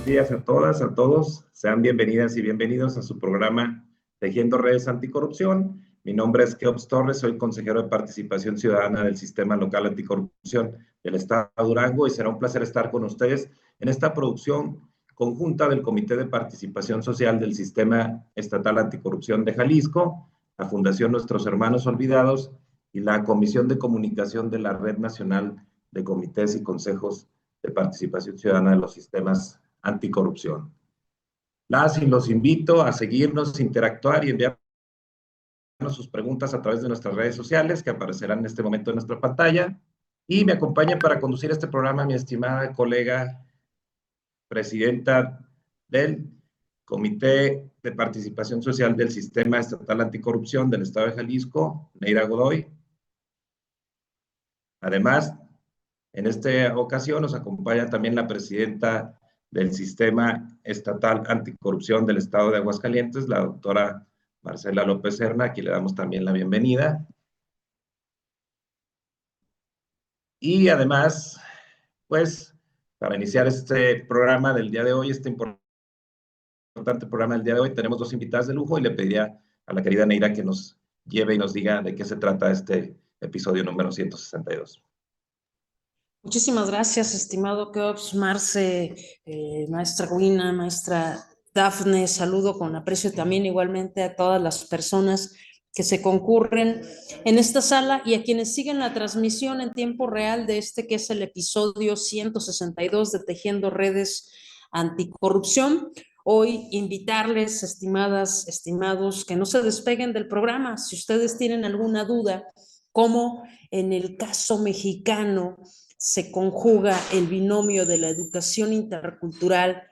días a todas, a todos. Sean bienvenidas y bienvenidos a su programa Tejiendo Redes Anticorrupción. Mi nombre es Keops Torres, soy consejero de Participación Ciudadana del Sistema Local Anticorrupción del Estado de Durango y será un placer estar con ustedes en esta producción conjunta del Comité de Participación Social del Sistema Estatal Anticorrupción de Jalisco, la Fundación Nuestros Hermanos Olvidados y la Comisión de Comunicación de la Red Nacional de Comités y Consejos de Participación Ciudadana de los Sistemas Anticorrupción. Las y los invito a seguirnos, interactuar y enviarnos sus preguntas a través de nuestras redes sociales que aparecerán en este momento en nuestra pantalla. Y me acompaña para conducir este programa mi estimada colega, presidenta del Comité de Participación Social del Sistema Estatal Anticorrupción del Estado de Jalisco, Neira Godoy. Además, en esta ocasión nos acompaña también la presidenta del Sistema Estatal Anticorrupción del Estado de Aguascalientes, la doctora Marcela López Serna, a quien le damos también la bienvenida. Y además, pues, para iniciar este programa del día de hoy, este importante programa del día de hoy, tenemos dos invitadas de lujo y le pediría a la querida Neira que nos lleve y nos diga de qué se trata este episodio número 162. Muchísimas gracias, estimado Keops, Marce, maestra Wina, maestra Dafne. Saludo con aprecio también igualmente a todas las personas que se concurren en esta sala y a quienes siguen la transmisión en tiempo real de este que es el episodio 162 de Tejiendo Redes Anticorrupción. Hoy invitarles, estimadas, estimados, que no se despeguen del programa. Si ustedes tienen alguna duda, como en el caso mexicano se conjuga el binomio de la educación intercultural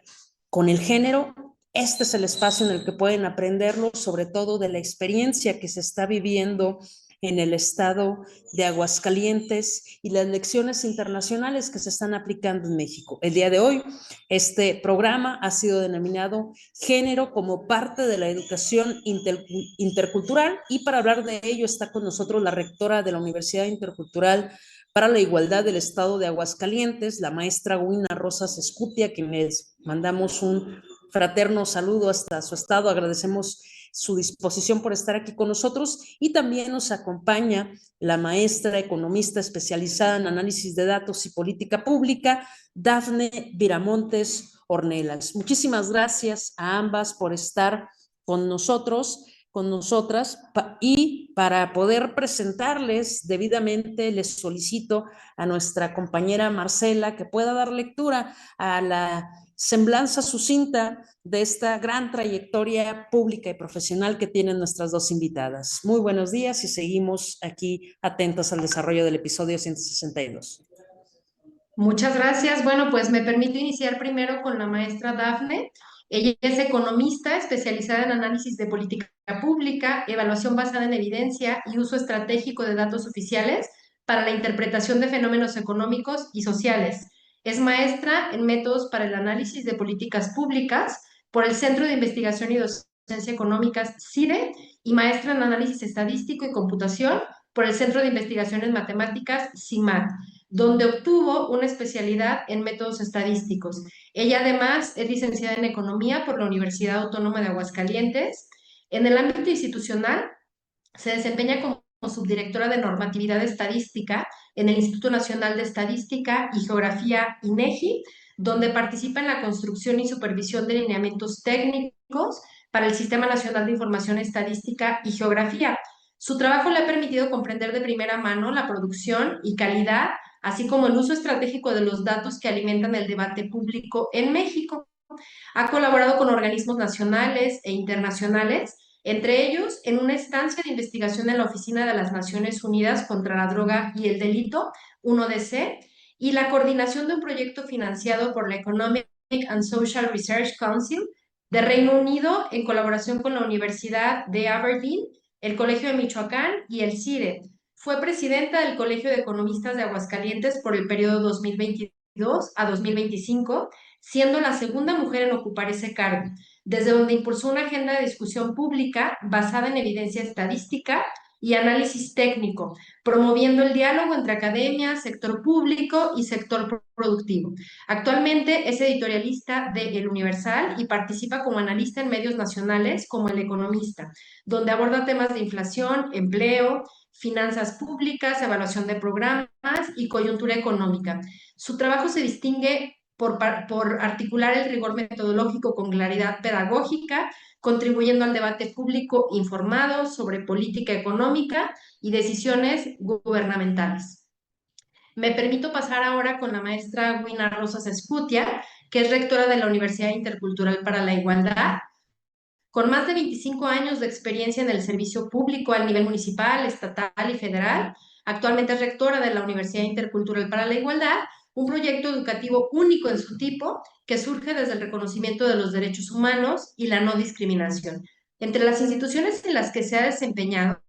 con el género, este es el espacio en el que pueden aprenderlo, sobre todo de la experiencia que se está viviendo en el estado de Aguascalientes y las lecciones internacionales que se están aplicando en México. El día de hoy, este programa ha sido denominado Género como parte de la educación intercultural, y para hablar de ello está con nosotros la rectora de la Universidad Intercultural para la Igualdad del Estado de Aguascalientes, la maestra Wina Rosas Escutia, a quien les mandamos un fraterno saludo hasta su estado. Agradecemos su disposición por estar aquí con nosotros, y también nos acompaña la maestra economista especializada en análisis de datos y política pública, Dafne Viramontes Ornelas. Muchísimas gracias a ambas por estar con nosotros, con nosotras, y para poder presentarles debidamente les solicito a nuestra compañera Marcela que pueda dar lectura a la semblanza sucinta de esta gran trayectoria pública y profesional que tienen nuestras dos invitadas. Muy buenos días y seguimos aquí atentos al desarrollo del episodio 162. Muchas gracias. Bueno, pues me permito iniciar primero con la maestra Dafne. Ella es economista especializada en análisis de política pública, evaluación basada en evidencia y uso estratégico de datos oficiales para la interpretación de fenómenos económicos y sociales. Es maestra en métodos para el análisis de políticas públicas por el Centro de Investigación y Docencia Económicas, CIDE, y maestra en análisis estadístico y computación por el Centro de Investigaciones Matemáticas, CIMAT, donde obtuvo una especialidad en métodos estadísticos. Ella además es licenciada en Economía por la Universidad Autónoma de Aguascalientes. En el ámbito institucional se desempeña como subdirectora de normatividad estadística en el Instituto Nacional de Estadística y Geografía, INEGI, donde participa en la construcción y supervisión de lineamientos técnicos para el Sistema Nacional de Información Estadística y Geografía. Su trabajo le ha permitido comprender de primera mano la producción y calidad, así como el uso estratégico de los datos que alimentan el debate público en México. Ha colaborado con organismos nacionales e internacionales, entre ellos en una estancia de investigación en la Oficina de las Naciones Unidas contra la Droga y el Delito, 1DC, y la coordinación de un proyecto financiado por la Economic and Social Research Council de Reino Unido en colaboración con la Universidad de Aberdeen, el Colegio de Michoacán y el CIDE. Fue presidenta del Colegio de Economistas de Aguascalientes por el periodo 2022 a 2025, siendo la segunda mujer en ocupar ese cargo, desde donde impulsó una agenda de discusión pública basada en evidencia estadística y análisis técnico, promoviendo el diálogo entre academia, sector público y sector productivo. Actualmente es editorialista de El Universal y participa como analista en medios nacionales como El Economista, donde aborda temas de inflación, empleo, finanzas públicas, evaluación de programas y coyuntura económica. Su trabajo se distingue por articular el rigor metodológico con claridad pedagógica, contribuyendo al debate público informado sobre política económica y decisiones gubernamentales. Me permito pasar ahora con la maestra Wina Rosas Escutia, que es rectora de la Universidad Intercultural para la Igualdad, con más de 25 años de experiencia en el servicio público a nivel municipal, estatal y federal. Actualmente es rectora de la Universidad Intercultural para la Igualdad, un proyecto educativo único en su tipo que surge desde el reconocimiento de los derechos humanos y la no discriminación. Entre las instituciones en las que se ha desempeñado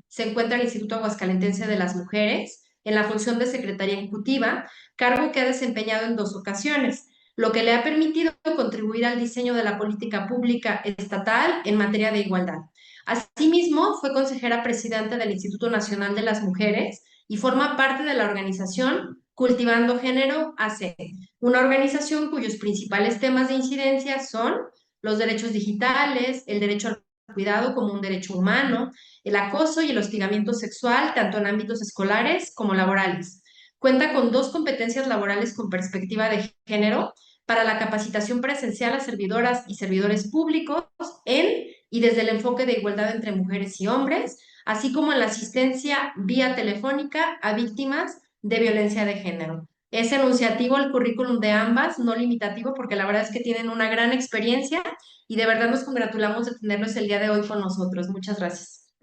se encuentra el Instituto Aguascalentense de las Mujeres, en la función de secretaria ejecutiva, cargo que ha desempeñado en 2 ocasiones, lo que le ha permitido contribuir al diseño de la política pública estatal en materia de igualdad. Asimismo, fue consejera presidenta del Instituto Nacional de las Mujeres y forma parte de la organización Cultivando Género AC, una organización cuyos principales temas de incidencia son los derechos digitales, el derecho al cuidado como un derecho humano, el acoso y el hostigamiento sexual, tanto en ámbitos escolares como laborales. Cuenta con 2 competencias laborales con perspectiva de género para la capacitación presencial a servidoras y servidores públicos en y desde el enfoque de igualdad entre mujeres y hombres, así como en la asistencia vía telefónica a víctimas de violencia de género. Es enunciativo el currículum de ambas, no limitativo, porque la verdad es que tienen una gran experiencia y de verdad nos congratulamos de tenerlos el día de hoy con nosotros. Muchas gracias.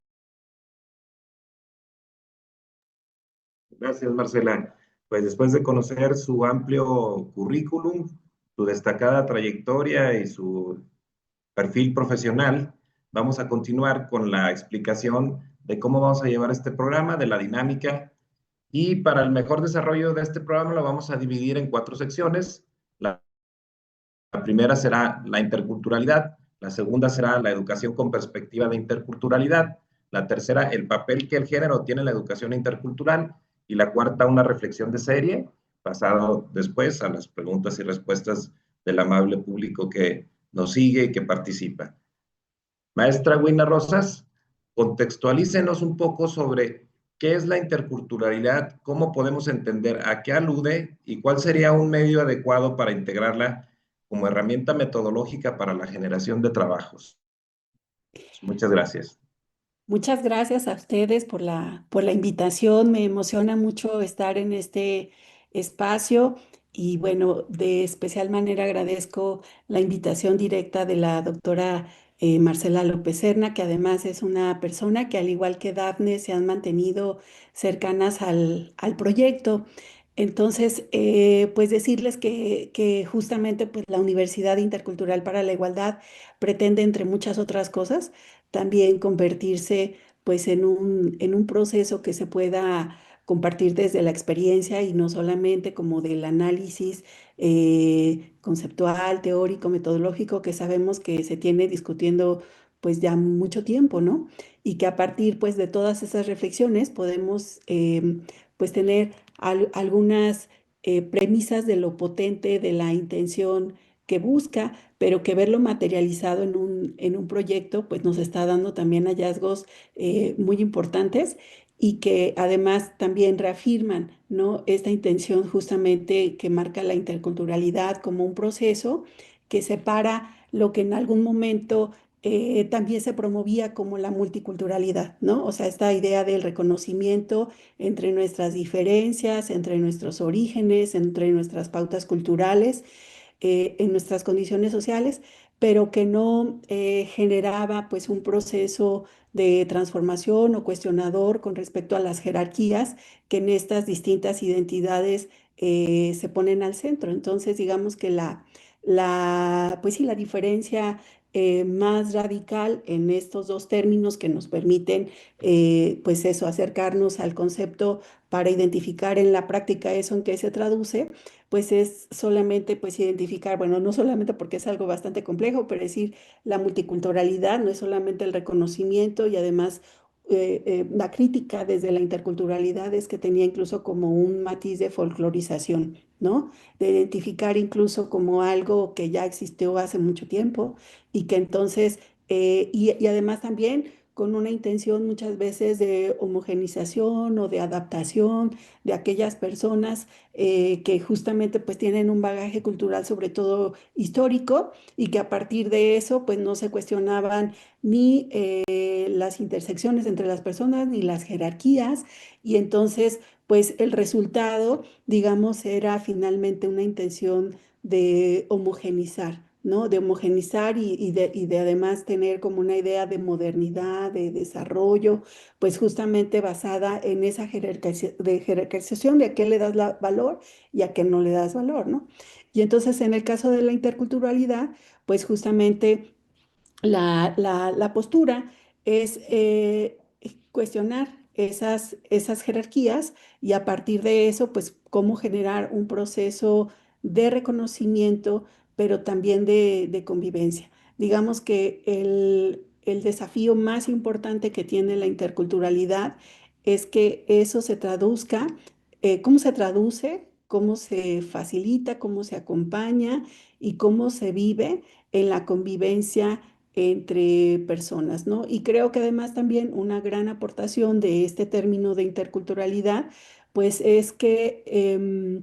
Gracias, Marcela. Pues después de conocer su amplio currículum, su destacada trayectoria y su perfil profesional, vamos a continuar con la explicación de cómo vamos a llevar este programa, de la dinámica. Y para el mejor desarrollo de este programa lo vamos a dividir en 4 secciones. La primera será la interculturalidad, la segunda será la educación con perspectiva de interculturalidad, la tercera, el papel que el género tiene en la educación intercultural, y la cuarta, una reflexión de serie, pasado después a las preguntas y respuestas del amable público que nos sigue y que participa. Maestra Wina Rosas, contextualícenos un poco sobre qué es la interculturalidad, cómo podemos entender a qué alude y cuál sería un medio adecuado para integrarla como herramienta metodológica para la generación de trabajos. Muchas gracias. Muchas gracias a ustedes por la invitación. Me emociona mucho estar en este espacio y bueno, de especial manera agradezco la invitación directa de la doctora Marcela López Serna, que además es una persona que al igual que Dafne se han mantenido cercanas al proyecto. Entonces, pues decirles que justamente pues, la Universidad Intercultural para la Igualdad pretende, entre muchas otras cosas, también convertirse pues en un proceso que se pueda compartir desde la experiencia y no solamente como del análisis conceptual, teórico, metodológico que sabemos que se tiene discutiendo pues ya mucho tiempo, ¿no? Y que a partir pues de todas esas reflexiones podemos pues tener algunas premisas de lo potente de la intención que busca, pero que verlo materializado en un proyecto, pues nos está dando también hallazgos muy importantes y que además también reafirman, ¿no? Esta intención justamente que marca la interculturalidad como un proceso que separa lo que en algún momento también se promovía como la multiculturalidad, ¿no? O sea, esta idea del reconocimiento entre nuestras diferencias, entre nuestros orígenes, entre nuestras pautas culturales en nuestras condiciones sociales, pero que no generaba pues un proceso de transformación o cuestionador con respecto a las jerarquías que en estas distintas identidades se ponen al centro. Entonces, digamos que pues sí, la diferencia más radical en estos 2 términos que nos permiten, pues eso, acercarnos al concepto para identificar en la práctica eso en qué se traduce, pues es solamente pues identificar, bueno, no solamente porque es algo bastante complejo, pero decir la multiculturalidad no es solamente el reconocimiento y además la crítica desde la interculturalidad es que tenía incluso como un matiz de folclorización, ¿no? De identificar incluso como algo que ya existió hace mucho tiempo y que entonces, y además también con una intención muchas veces de homogenización o de adaptación de aquellas personas que justamente pues tienen un bagaje cultural, sobre todo histórico, y que a partir de eso pues no se cuestionaban ni las intersecciones entre las personas ni las jerarquías, y entonces pues el resultado, digamos, era finalmente una intención de homogenizar, ¿no? De homogenizar y de además tener como una idea de modernidad, de desarrollo, pues justamente basada en esa jerarquización de a qué le das valor y a qué no le das valor, ¿no? Y entonces en el caso de la interculturalidad, pues justamente la postura es cuestionar esas jerarquías y a partir de eso, pues cómo generar un proceso de reconocimiento, pero también de convivencia. Digamos que el desafío más importante que tiene la interculturalidad es que eso se traduzca, cómo se traduce, cómo se facilita, cómo se acompaña y cómo se vive en la convivencia entre personas, ¿no? Y creo que además también una gran aportación de este término de interculturalidad, pues es que,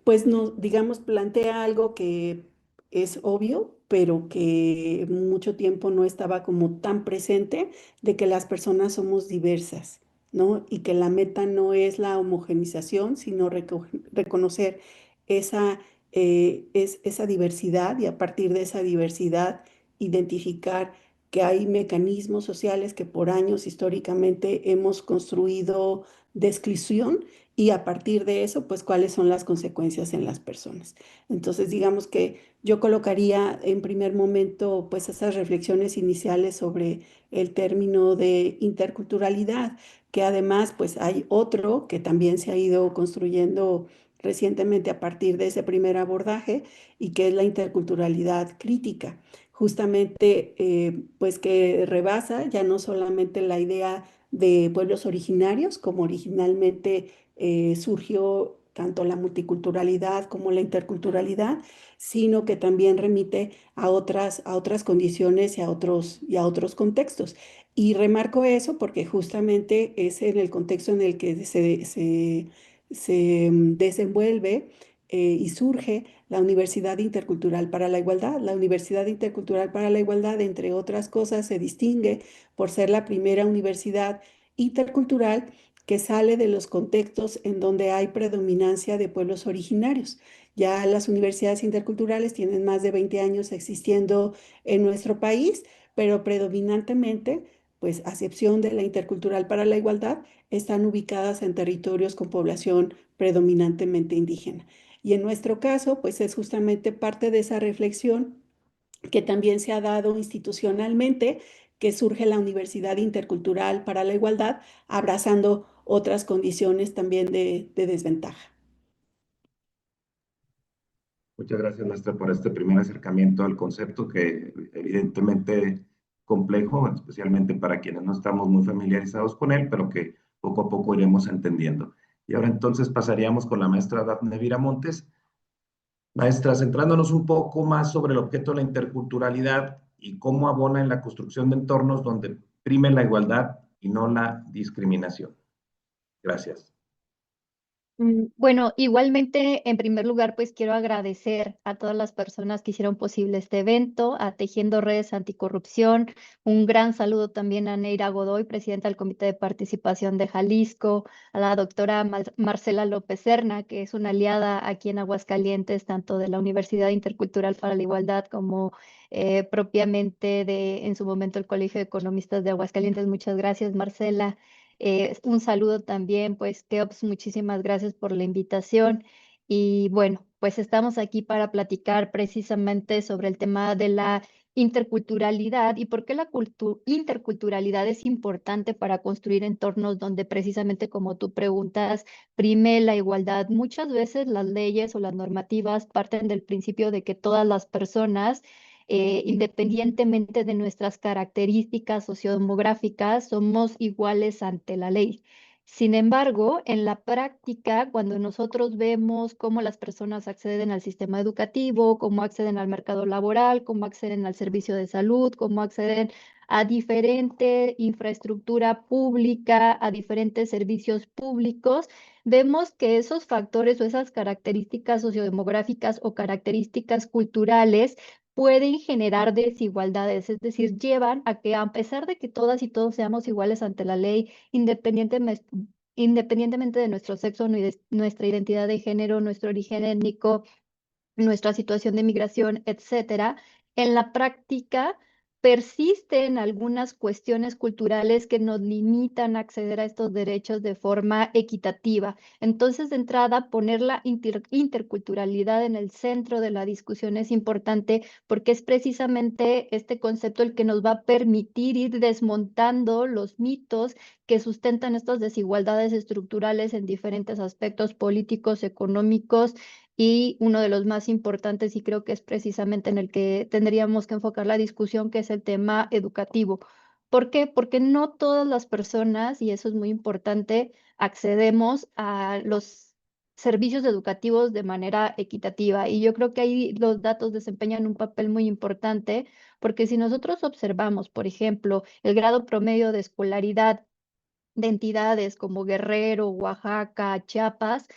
pues no, digamos, plantea algo que es obvio, pero que mucho tiempo no estaba como tan presente, de que las personas somos diversas, ¿no? Y que la meta no es la homogenización, sino reconocer esa, esa diversidad y a partir de esa diversidad identificar que hay mecanismos sociales que por años históricamente hemos construido de exclusión y a partir de eso, pues cuáles son las consecuencias en las personas. Entonces, digamos que yo colocaría en primer momento, pues esas reflexiones iniciales sobre el término de interculturalidad, que además, pues hay otro que también se ha ido construyendo recientemente a partir de ese primer abordaje y que es la interculturalidad crítica, justamente pues que rebasa ya no solamente la idea de pueblos originarios, como originalmente surgió tanto la multiculturalidad como la interculturalidad, sino que también remite a otras condiciones y a otros contextos. Y remarco eso porque justamente es en el contexto en el que se desenvuelve y surge la Universidad Intercultural para la Igualdad. La Universidad Intercultural para la Igualdad, entre otras cosas, se distingue por ser la primera universidad intercultural que sale de los contextos en donde hay predominancia de pueblos originarios. Ya las universidades interculturales tienen más de 20 años existiendo en nuestro país, pero predominantemente, pues a excepción de la Intercultural para la Igualdad, están ubicadas en territorios con población predominantemente indígena. Y en nuestro caso, pues es justamente parte de esa reflexión que también se ha dado institucionalmente, que surge la Universidad Intercultural para la Igualdad, abrazando otras condiciones también de desventaja. Muchas gracias, maestra, por este primer acercamiento al concepto que evidentemente complejo, especialmente para quienes no estamos muy familiarizados con él, pero que poco a poco iremos entendiendo. Y ahora entonces pasaríamos con la maestra Dafne Viramontes. Maestra, centrándonos un poco más sobre el objeto de la interculturalidad y cómo abona en la construcción de entornos donde prime la igualdad y no la discriminación. Gracias. Bueno, igualmente, en primer lugar, pues quiero agradecer a todas las personas que hicieron posible este evento, a Tejiendo Redes Anticorrupción. Un gran saludo también a Neira Godoy, presidenta del Comité de Participación de Jalisco, a la doctora Marcela López Serna, que es una aliada aquí en Aguascalientes, tanto de la Universidad Intercultural para la Igualdad como propiamente en su momento, el Colegio de Economistas de Aguascalientes. Muchas gracias, Marcela. Un saludo también, pues, Keops, muchísimas gracias por la invitación. Y bueno, pues estamos aquí para platicar precisamente sobre el tema de la interculturalidad y por qué la interculturalidad es importante para construir entornos donde precisamente como tú preguntas, prime la igualdad. Muchas veces las leyes o las normativas parten del principio de que todas las personas independientemente de nuestras características sociodemográficas, somos iguales ante la ley. Sin embargo, en la práctica, cuando nosotros vemos cómo las personas acceden al sistema educativo, cómo acceden al mercado laboral, cómo acceden al servicio de salud, cómo acceden a diferente infraestructura pública, a diferentes servicios públicos, vemos que esos factores o esas características sociodemográficas o características culturales pueden generar desigualdades, es decir, llevan a que a pesar de que todas y todos seamos iguales ante la ley, independientemente de nuestro sexo, nuestra identidad de género, nuestro origen étnico, nuestra situación de migración, etcétera, en la práctica persisten algunas cuestiones culturales que nos limitan a acceder a estos derechos de forma equitativa. Entonces, de entrada, poner la interculturalidad en el centro de la discusión es importante porque es precisamente este concepto el que nos va a permitir ir desmontando los mitos que sustentan estas desigualdades estructurales en diferentes aspectos políticos, económicos y uno de los más importantes, y creo que es precisamente en el que tendríamos que enfocar la discusión, que es el tema educativo. ¿Por qué? Porque no todas las personas, y eso es muy importante, accedemos a los servicios educativos de manera equitativa. Y yo creo que ahí los datos desempeñan un papel muy importante, porque si nosotros observamos, por ejemplo, el grado promedio de escolaridad de entidades como Guerrero, Oaxaca, Chiapas,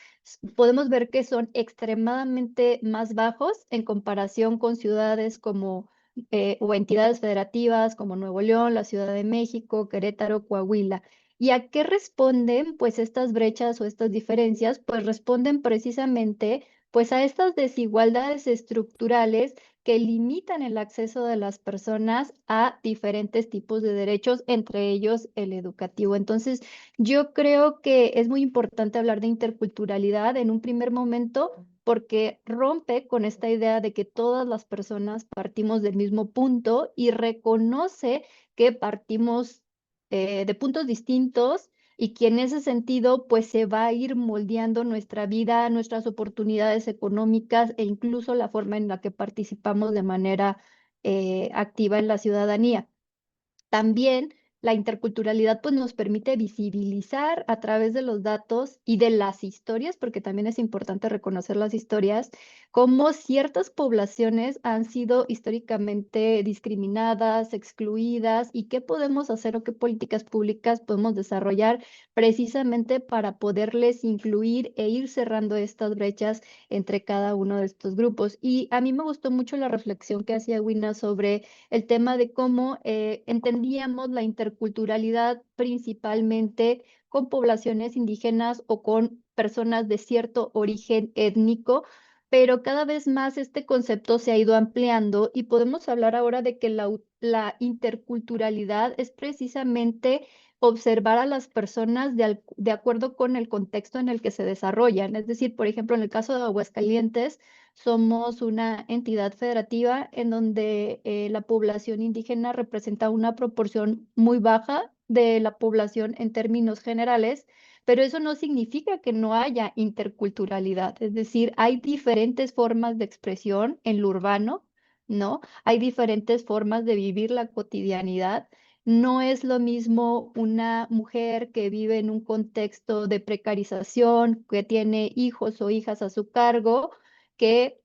podemos ver que son extremadamente más bajos en comparación con ciudades como o entidades federativas como Nuevo León, la Ciudad de México, Querétaro, Coahuila. ¿Y a qué responden pues estas brechas o estas diferencias? Pues responden precisamente pues a estas desigualdades estructurales que limitan el acceso de las personas a diferentes tipos de derechos, entre ellos el educativo. Entonces, yo creo que es muy importante hablar de interculturalidad en un primer momento porque rompe con esta idea de que todas las personas partimos del mismo punto y reconoce que partimos de puntos distintos y que en ese sentido pues se va a ir moldeando nuestra vida, nuestras oportunidades económicas e incluso la forma en la que participamos de manera activa en la ciudadanía. También la interculturalidad pues, nos permite visibilizar a través de los datos y de las historias, porque también es importante reconocer las historias, cómo ciertas poblaciones han sido históricamente discriminadas, excluidas, y qué podemos hacer o qué políticas públicas podemos desarrollar precisamente para poderles incluir e ir cerrando estas brechas entre cada uno de estos grupos. Y a mí me gustó mucho la reflexión que hacía Wina sobre el tema de cómo entendíamos la interculturalidad principalmente con poblaciones indígenas o con personas de cierto origen étnico, pero cada vez más este concepto se ha ido ampliando y podemos hablar ahora de que la interculturalidad es precisamente observar a las personas de acuerdo con el contexto en el que se desarrollan. Es decir, por ejemplo, en el caso de Aguascalientes, somos una entidad federativa en donde la población indígena representa una proporción muy baja de la población en términos generales, pero eso no significa que no haya interculturalidad. Es decir, hay diferentes formas de expresión en lo urbano, ¿no? Hay diferentes formas de vivir la cotidianidad. No es lo mismo una mujer que vive en un contexto de precarización, que tiene hijos o hijas a su cargo, que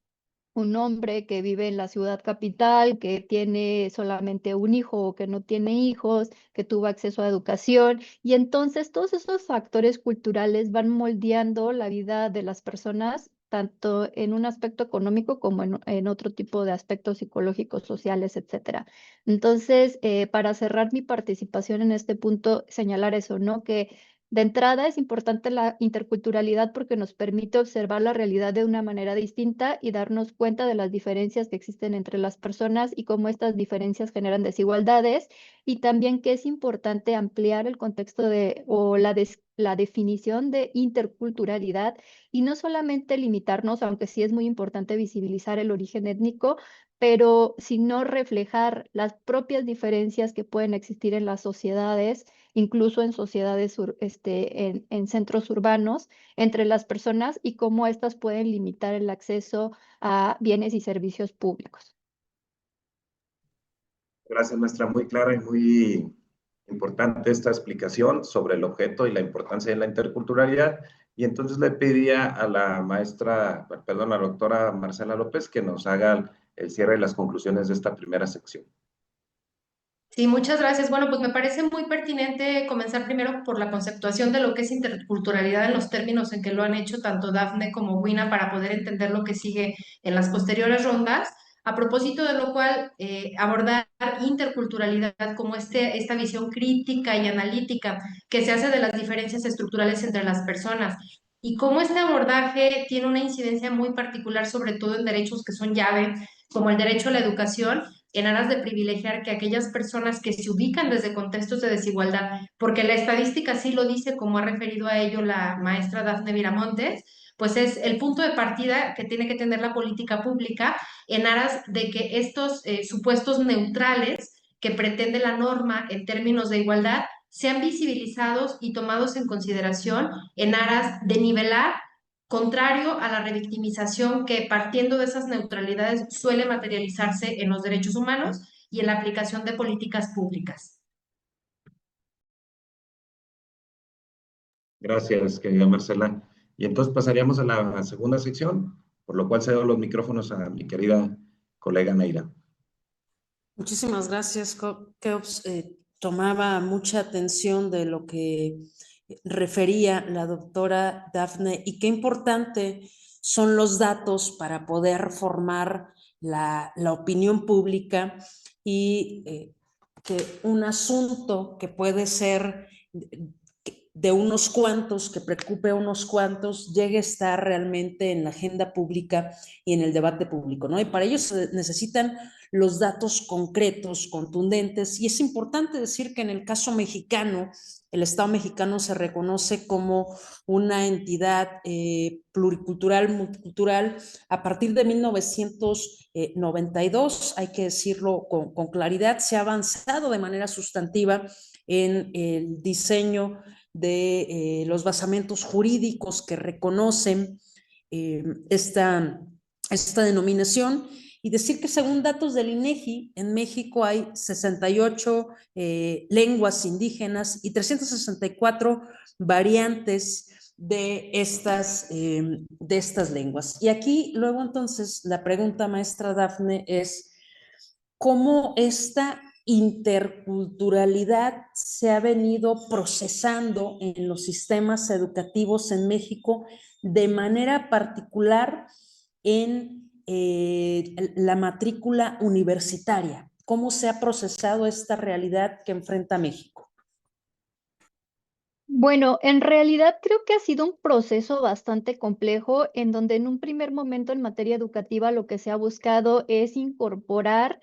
un hombre que vive en la ciudad capital, que tiene solamente un hijo o que no tiene hijos, que tuvo acceso a educación. Y entonces todos esos factores culturales van moldeando la vida de las personas, tanto en un aspecto económico como en otro tipo de aspectos psicológicos, sociales, etcétera. Entonces, para cerrar mi participación en este punto, señalar eso, ¿no? Que de entrada es importante la interculturalidad porque nos permite observar la realidad de una manera distinta y darnos cuenta de las diferencias que existen entre las personas y cómo estas diferencias generan desigualdades, y también que es importante ampliar el contexto o la definición de interculturalidad y no solamente limitarnos, aunque sí es muy importante visibilizar el origen étnico, pero sino reflejar las propias diferencias que pueden existir en las sociedades, incluso en sociedades, en centros urbanos, entre las personas y cómo éstas pueden limitar el acceso a bienes y servicios públicos. Gracias, maestra. Muy clara y muy importante esta explicación sobre el objeto y la importancia de la interculturalidad. Y entonces le pediría a la maestra, perdón, a la doctora Marcela López que nos haga el cierre y las conclusiones de esta primera sección. Sí, muchas gracias. Bueno, pues me parece muy pertinente comenzar primero por la conceptuación de lo que es interculturalidad en los términos en que lo han hecho tanto Dafne como Wina para poder entender lo que sigue en las posteriores rondas. A propósito de lo cual, abordar interculturalidad como esta visión crítica y analítica que se hace de las diferencias estructurales entre las personas y cómo este abordaje tiene una incidencia muy particular, sobre todo en derechos que son llave, como el derecho a la educación en aras de privilegiar que aquellas personas que se ubican desde contextos de desigualdad, porque la estadística sí lo dice, como ha referido a ello la maestra Dafne Viramontes, pues es el punto de partida que tiene que tener la política pública en aras de que estos supuestos neutrales que pretende la norma en términos de igualdad sean visibilizados y tomados en consideración en aras de nivelar, contrario a la revictimización que partiendo de esas neutralidades suele materializarse en los derechos humanos y en la aplicación de políticas públicas. Gracias, querida Marcela. Y entonces pasaríamos a la segunda sección, por lo cual cedo los micrófonos a mi querida colega Neira. Muchísimas gracias, Keops. Tomaba mucha atención de lo que refería la doctora Dafne y qué importante son los datos para poder formar la opinión pública y que un asunto que puede ser de unos cuantos, que preocupe a unos cuantos, llegue a estar realmente en la agenda pública y en el debate público, ¿no? Y para ello se necesitan los datos concretos, contundentes, y es importante decir que en el caso mexicano, el Estado mexicano se reconoce como una entidad pluricultural, multicultural, a partir de 1992, hay que decirlo con claridad, se ha avanzado de manera sustantiva en el diseño de los basamentos jurídicos que reconocen esta denominación y decir que según datos del INEGI, en México hay 68 lenguas indígenas y 364 variantes de estas lenguas. Y aquí luego entonces la pregunta, maestra Dafne, es cómo esta interculturalidad se ha venido procesando en los sistemas educativos en México de manera particular en la matrícula universitaria. ¿Cómo se ha procesado esta realidad que enfrenta México? Bueno, en realidad creo que ha sido un proceso bastante complejo en donde en un primer momento en materia educativa lo que se ha buscado es incorporar,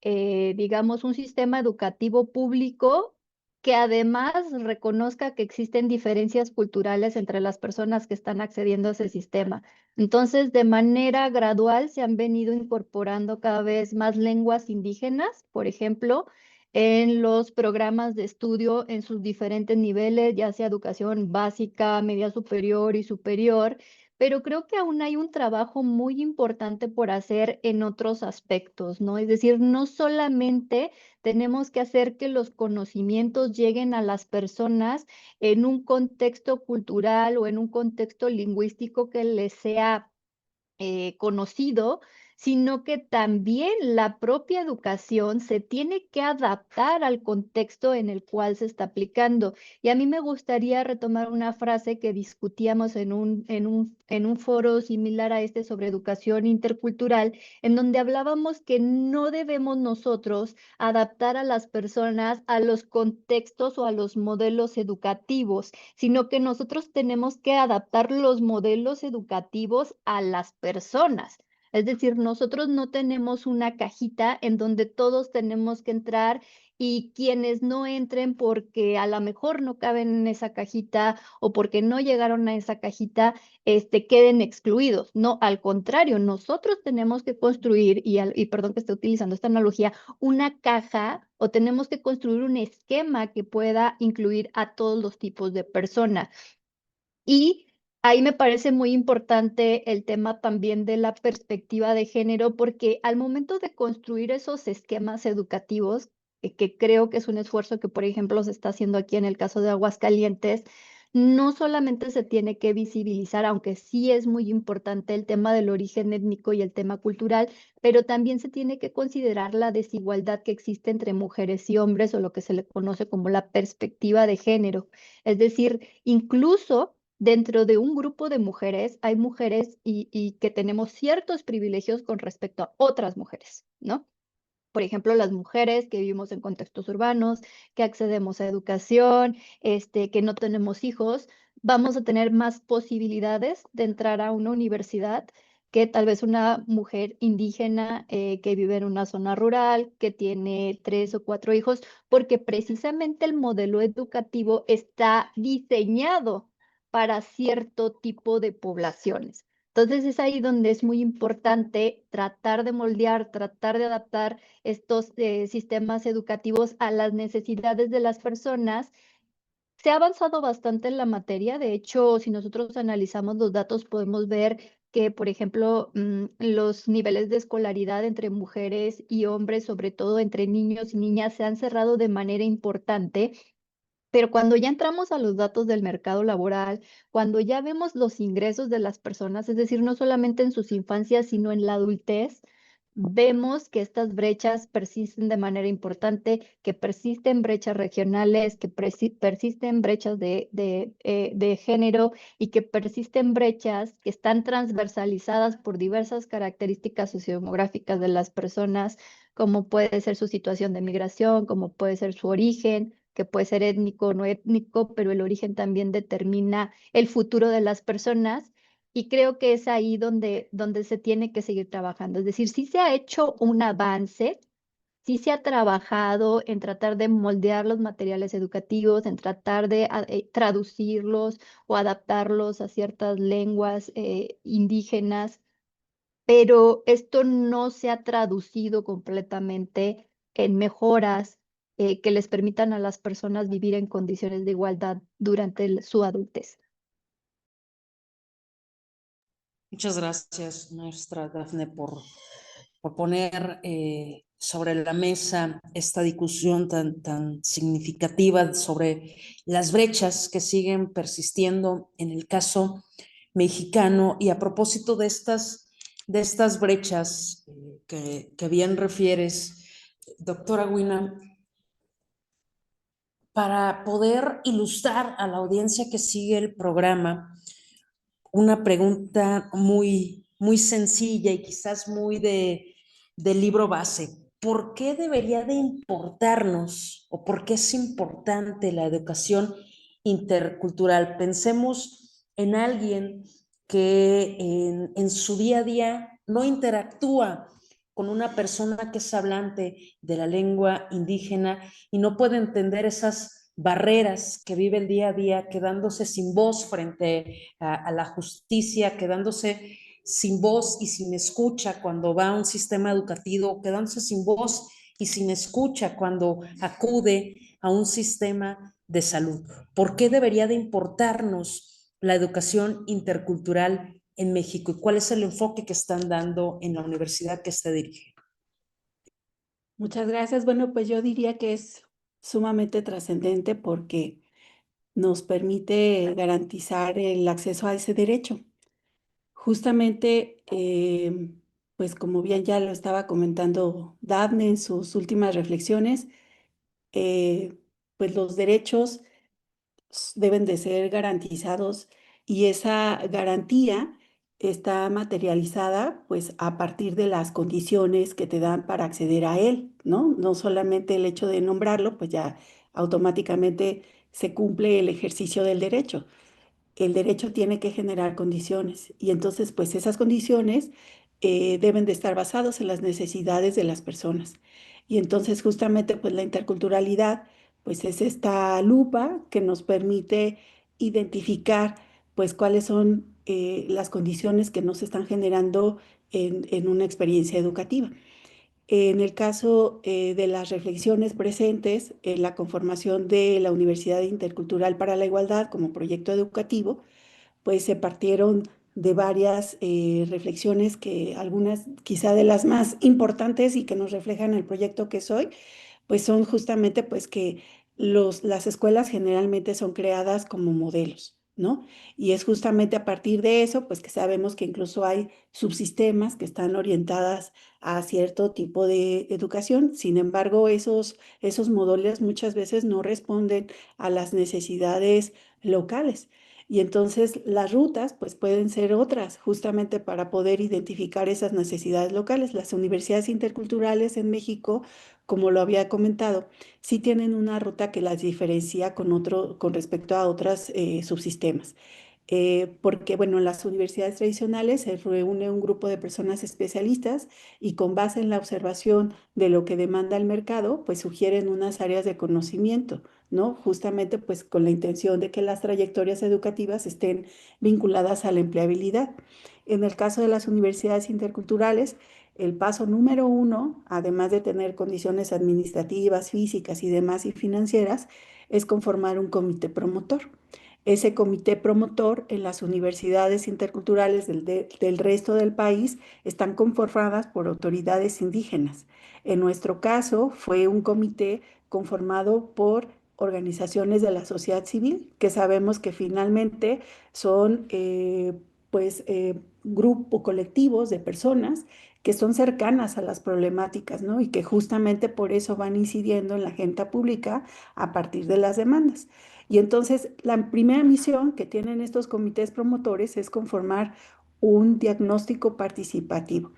digamos, un sistema educativo público que además reconozca que existen diferencias culturales entre las personas que están accediendo a ese sistema. Entonces, de manera gradual se han venido incorporando cada vez más lenguas indígenas, por ejemplo, en los programas de estudio en sus diferentes niveles, ya sea educación básica, media superior y superior, pero creo que aún hay un trabajo muy importante por hacer en otros aspectos, ¿no? Es decir, no solamente tenemos que hacer que los conocimientos lleguen a las personas en un contexto cultural o en un contexto lingüístico que les sea conocido, sino que también la propia educación se tiene que adaptar al contexto en el cual se está aplicando. Y a mí me gustaría retomar una frase que discutíamos en un foro similar a este sobre educación intercultural, en donde hablábamos que no debemos nosotros adaptar a las personas a los contextos o a los modelos educativos, sino que nosotros tenemos que adaptar los modelos educativos a las personas. Es decir, nosotros no tenemos una cajita en donde todos tenemos que entrar y quienes no entren porque a lo mejor no caben en esa cajita o porque no llegaron a esa cajita, queden excluidos. No, al contrario, nosotros tenemos que construir, y perdón que esté utilizando esta analogía, una caja o tenemos que construir un esquema que pueda incluir a todos los tipos de personas. Y Ahí me parece muy importante el tema también de la perspectiva de género, porque al momento de construir esos esquemas educativos, que creo que es un esfuerzo que, por ejemplo, se está haciendo aquí en el caso de Aguascalientes, no solamente se tiene que visibilizar, aunque sí es muy importante el tema del origen étnico y el tema cultural, pero también se tiene que considerar la desigualdad que existe entre mujeres y hombres, o lo que se le conoce como la perspectiva de género. Es decir, incluso dentro de un grupo de mujeres hay mujeres y que tenemos ciertos privilegios con respecto a otras mujeres, ¿no? Por ejemplo, las mujeres que vivimos en contextos urbanos, que accedemos a educación, que no tenemos hijos, vamos a tener más posibilidades de entrar a una universidad que tal vez una mujer indígena que vive en una zona rural, que tiene 3 o 4 hijos, porque precisamente el modelo educativo está diseñado para cierto tipo de poblaciones. Entonces es ahí donde es muy importante tratar de moldear, tratar de adaptar estos sistemas educativos a las necesidades de las personas. Se ha avanzado bastante en la materia. De hecho, si nosotros analizamos los datos, podemos ver que, por ejemplo, los niveles de escolaridad entre mujeres y hombres, sobre todo entre niños y niñas, se han cerrado de manera importante. Pero cuando ya entramos a los datos del mercado laboral, cuando ya vemos los ingresos de las personas, es decir, no solamente en sus infancias, sino en la adultez, vemos que estas brechas persisten de manera importante, que persisten brechas regionales, que persisten brechas de género y que persisten brechas que están transversalizadas por diversas características sociodemográficas de las personas, como puede ser su situación de migración, como puede ser su origen, que puede ser étnico o no étnico, pero el origen también determina el futuro de las personas. Y creo que es ahí donde se tiene que seguir trabajando. Es decir, sí se ha hecho un avance, sí se ha trabajado en tratar de moldear los materiales educativos, en tratar de traducirlos o adaptarlos a ciertas lenguas indígenas, pero esto no se ha traducido completamente en mejoras que les permitan a las personas vivir en condiciones de igualdad durante su adultez. Muchas gracias, maestra Dafne, por poner sobre la mesa esta discusión tan significativa sobre las brechas que siguen persistiendo en el caso mexicano. Y a propósito de estas brechas que bien refieres, doctora Huina, para poder ilustrar a la audiencia que sigue el programa, una pregunta muy sencilla y quizás muy de libro base. ¿Por qué debería de importarnos o por qué es importante la educación intercultural? Pensemos en alguien que en su día a día no interactúa con una persona que es hablante de la lengua indígena y no puede entender esas barreras que vive el día a día, quedándose sin voz frente a la justicia, quedándose sin voz y sin escucha cuando va a un sistema educativo, quedándose sin voz y sin escucha cuando acude a un sistema de salud. ¿Por qué debería de importarnos la educación intercultural en México y cuál es el enfoque que están dando en la universidad que usted dirige? Muchas gracias. Bueno, pues yo diría que es sumamente trascendente porque nos permite garantizar el acceso a ese derecho. Justamente, pues como bien ya lo estaba comentando Dafne en sus últimas reflexiones, eh, pues los derechos deben de ser garantizados y esa garantía está materializada pues a partir de las condiciones que te dan para acceder a él, ¿no? No solamente el hecho de nombrarlo, pues ya automáticamente se cumple el ejercicio del derecho. El derecho tiene que generar condiciones y entonces pues esas condiciones deben de estar basadas en las necesidades de las personas. Y entonces justamente pues la interculturalidad pues es esta lupa que nos permite identificar pues cuáles son las condiciones que nos están generando en una experiencia educativa. En el caso de las reflexiones presentes en la conformación de la Universidad Intercultural para la Igualdad como proyecto educativo, pues se partieron de varias reflexiones, que algunas quizá de las más importantes y que nos reflejan el proyecto que soy, pues son justamente pues que las escuelas generalmente son creadas como modelos, ¿no? Y es justamente a partir de eso, pues que sabemos que incluso hay subsistemas que están orientadas a cierto tipo de educación. Sin embargo, esos modelos muchas veces no responden a las necesidades locales. Y entonces las rutas pues pueden ser otras, justamente para poder identificar esas necesidades locales. Las universidades interculturales en México, como lo había comentado, sí tienen una ruta que las diferencia con respecto a otros subsistemas. Porque, bueno, en las universidades tradicionales se reúne un grupo de personas especialistas y con base en la observación de lo que demanda el mercado, pues sugieren unas áreas de conocimiento, ¿no? Justamente pues con la intención de que las trayectorias educativas estén vinculadas a la empleabilidad. En el caso de las universidades interculturales, el paso número uno, además de tener condiciones administrativas, físicas y demás y financieras, es conformar un comité promotor. Ese comité promotor en las universidades interculturales del resto del país están conformadas por autoridades indígenas. En nuestro caso, fue un comité conformado por organizaciones de la sociedad civil, que sabemos que finalmente son grupos colectivos de personas que son cercanas a las problemáticas, ¿no? Y que justamente por eso van incidiendo en la agenda pública a partir de las demandas. Y entonces la primera misión que tienen estos comités promotores es conformar un diagnóstico participativo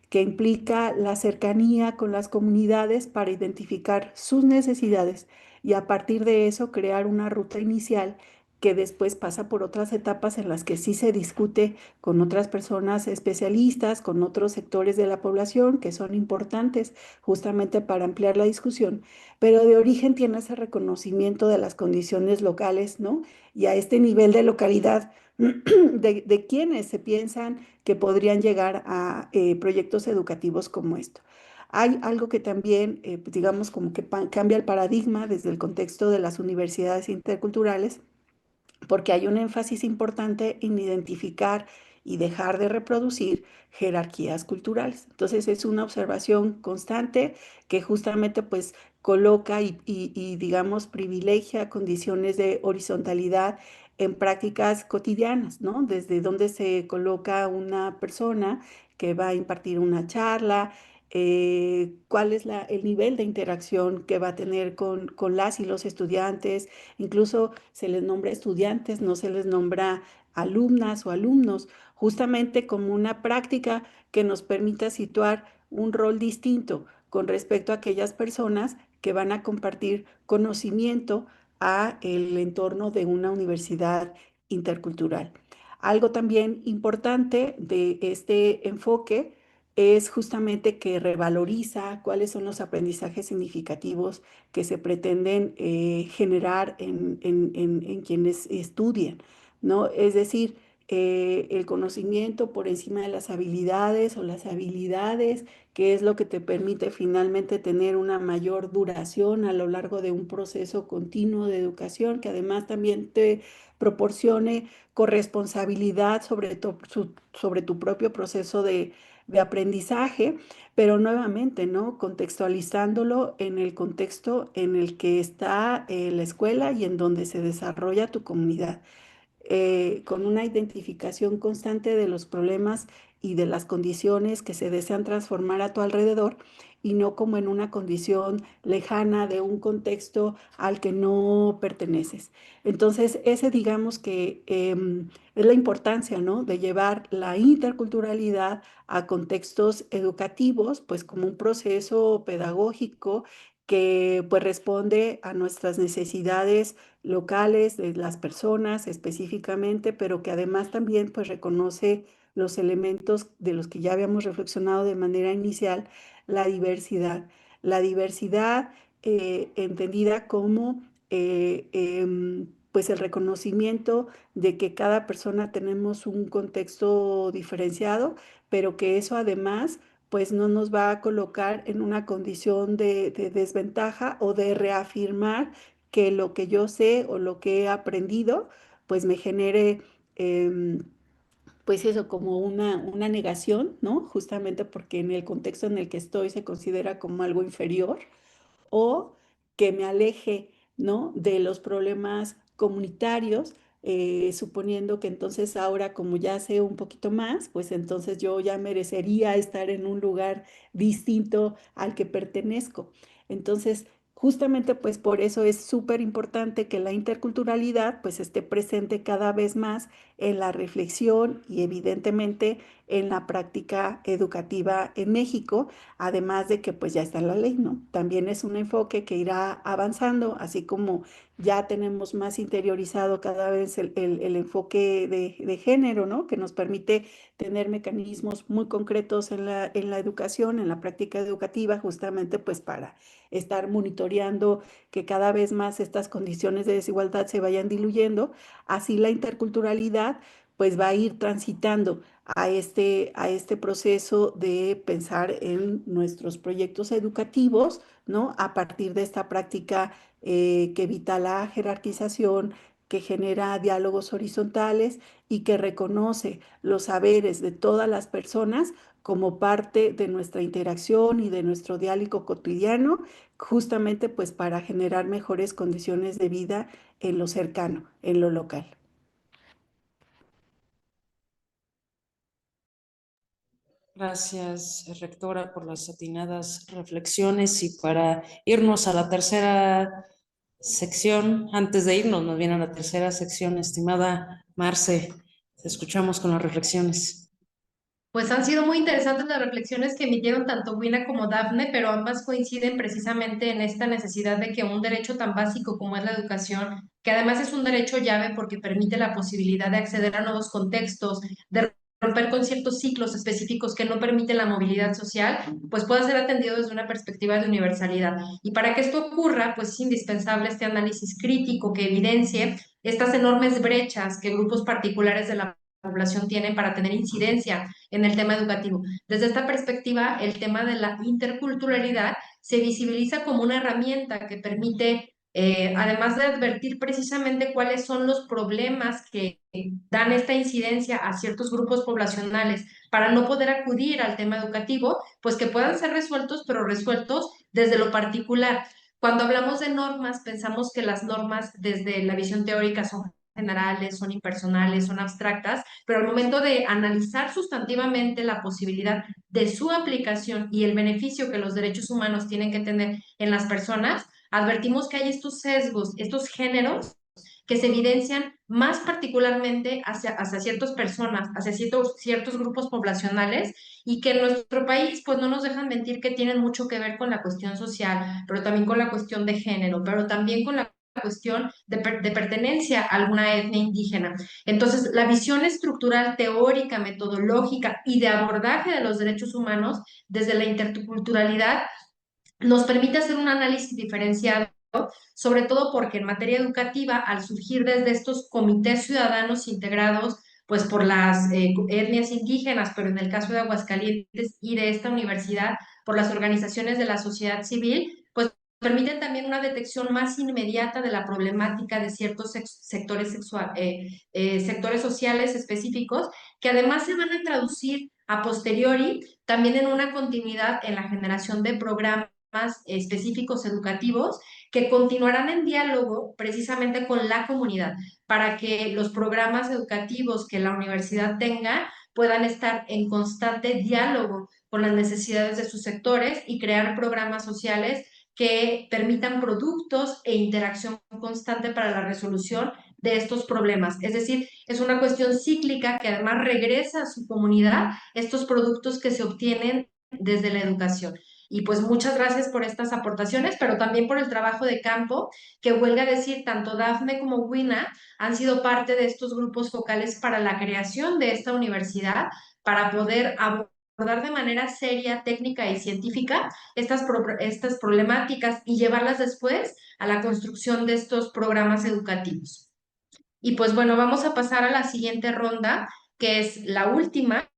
que implica la cercanía con las comunidades para identificar sus necesidades y a partir de eso crear una ruta inicial que después pasa por otras etapas en las que sí se discute con otras personas especialistas, con otros sectores de la población que son importantes justamente para ampliar la discusión, pero de origen tiene ese reconocimiento de las condiciones locales, ¿no? Y a este nivel de localidad de quienes se piensan que podrían llegar a proyectos educativos como esto. Hay algo que también, digamos, como que cambia el paradigma desde el contexto de las universidades interculturales, porque hay un énfasis importante en identificar y dejar de reproducir jerarquías culturales. Entonces es una observación constante que justamente pues coloca y digamos privilegia condiciones de horizontalidad en prácticas cotidianas, ¿no? Desde donde se coloca una persona que va a impartir una charla, cuál es el nivel de interacción que va a tener con las y los estudiantes. Incluso se les nombra estudiantes, no se les nombra alumnas o alumnos, justamente como una práctica que nos permita situar un rol distinto con respecto a aquellas personas que van a compartir conocimiento a el entorno de una universidad intercultural. Algo también importante de este enfoque es justamente que revaloriza cuáles son los aprendizajes significativos que se pretenden generar en quienes estudian, ¿no? Es decir, el conocimiento por encima de las habilidades o las habilidades, que es lo que te permite finalmente tener una mayor duración a lo largo de un proceso continuo de educación, que además también te proporcione corresponsabilidad sobre tu propio proceso de aprendizaje, pero nuevamente, ¿no? Contextualizándolo en el contexto en el que está la escuela y en donde se desarrolla tu comunidad, con una identificación constante de los problemas y de las condiciones que se desean transformar a tu alrededor y no como en una condición lejana de un contexto al que no perteneces. Entonces, ese digamos que es la importancia, ¿no? De llevar la interculturalidad a contextos educativos, pues como un proceso pedagógico que pues responde a nuestras necesidades locales de las personas específicamente, pero que además también pues reconoce los elementos de los que ya habíamos reflexionado de manera inicial, la diversidad. La diversidad entendida como pues el reconocimiento de que cada persona tenemos un contexto diferenciado, pero que eso además pues no nos va a colocar en una condición de desventaja o de reafirmar que lo que yo sé o lo que he aprendido, pues me genere pues eso, como una negación, ¿no? Justamente porque en el contexto en el que estoy se considera como algo inferior, o que me aleje, ¿no? De los problemas comunitarios, suponiendo que entonces ahora como ya sé un poquito más, pues entonces yo ya merecería estar en un lugar distinto al que pertenezco. Entonces, justamente pues por eso es súper importante que la interculturalidad pues esté presente cada vez más en la reflexión y evidentemente en la práctica educativa en México, además de que pues ya está en la ley, ¿no? También es un enfoque que irá avanzando, así como ya tenemos más interiorizado cada vez el enfoque de género, ¿no? Que nos permite tener mecanismos muy concretos en la educación, en la práctica educativa, justamente pues para estar monitoreando que cada vez más estas condiciones de desigualdad se vayan diluyendo. Así la interculturalidad pues va a ir transitando a este proceso de pensar en nuestros proyectos educativos, ¿no? A partir de esta práctica que evita la jerarquización, que genera diálogos horizontales y que reconoce los saberes de todas las personas como parte de nuestra interacción y de nuestro diálogo cotidiano, justamente pues para generar mejores condiciones de vida en lo cercano, en lo local. Gracias, rectora, por las atinadas reflexiones y para irnos a la tercera sección, antes de irnos, nos viene a la tercera sección, estimada Marce, te escuchamos con las reflexiones. Pues han sido muy interesantes las reflexiones que emitieron tanto Wina como Dafne, pero ambas coinciden precisamente en esta necesidad de que un derecho tan básico como es la educación, que además es un derecho llave porque permite la posibilidad de acceder a nuevos contextos, de romper con ciertos ciclos específicos que no permiten la movilidad social, pues pueda ser atendido desde una perspectiva de universalidad. Y para que esto ocurra, pues es indispensable este análisis crítico que evidencie estas enormes brechas que grupos particulares de la población tienen para tener incidencia en el tema educativo. Desde esta perspectiva, el tema de la interculturalidad se visibiliza como una herramienta que permite, además de advertir precisamente cuáles son los problemas que dan esta incidencia a ciertos grupos poblacionales para no poder acudir al tema educativo, pues que puedan ser resueltos, pero resueltos desde lo particular. Cuando hablamos de normas, pensamos que las normas desde la visión teórica son generales, son impersonales, son abstractas, pero al momento de analizar sustantivamente la posibilidad de su aplicación y el beneficio que los derechos humanos tienen que tener en las personas, advertimos que hay estos sesgos, estos géneros que se evidencian más particularmente hacia ciertas personas, hacia ciertos grupos poblacionales y que en nuestro país pues no nos dejan mentir que tienen mucho que ver con la cuestión social, pero también con la cuestión de género, pero también con la cuestión de pertenencia a alguna etnia indígena. Entonces, la visión estructural, teórica, metodológica y de abordaje de los derechos humanos desde la interculturalidad nos permite hacer un análisis diferenciado, sobre todo porque en materia educativa, al surgir desde estos comités ciudadanos integrados, pues por las etnias indígenas, pero en el caso de Aguascalientes y de esta universidad, por las organizaciones de la sociedad civil, pues permiten también una detección más inmediata de la problemática de ciertos sectores sociales específicos, que además se van a traducir a posteriori también en una continuidad en la generación de programas específicos educativos que continuarán en diálogo precisamente con la comunidad para que los programas educativos que la universidad tenga puedan estar en constante diálogo con las necesidades de sus sectores y crear programas sociales que permitan productos e interacción constante para la resolución de estos problemas. Es decir, es una cuestión cíclica que además regresa a su comunidad estos productos que se obtienen desde la educación. Y pues muchas gracias por estas aportaciones, pero también por el trabajo de campo, que huelga decir, tanto Dafne como Wina han sido parte de estos grupos focales para la creación de esta universidad, para poder abordar de manera seria, técnica y científica estas problemáticas y llevarlas después a la construcción de estos programas educativos. Y pues bueno, vamos a pasar a la siguiente ronda, que es la última,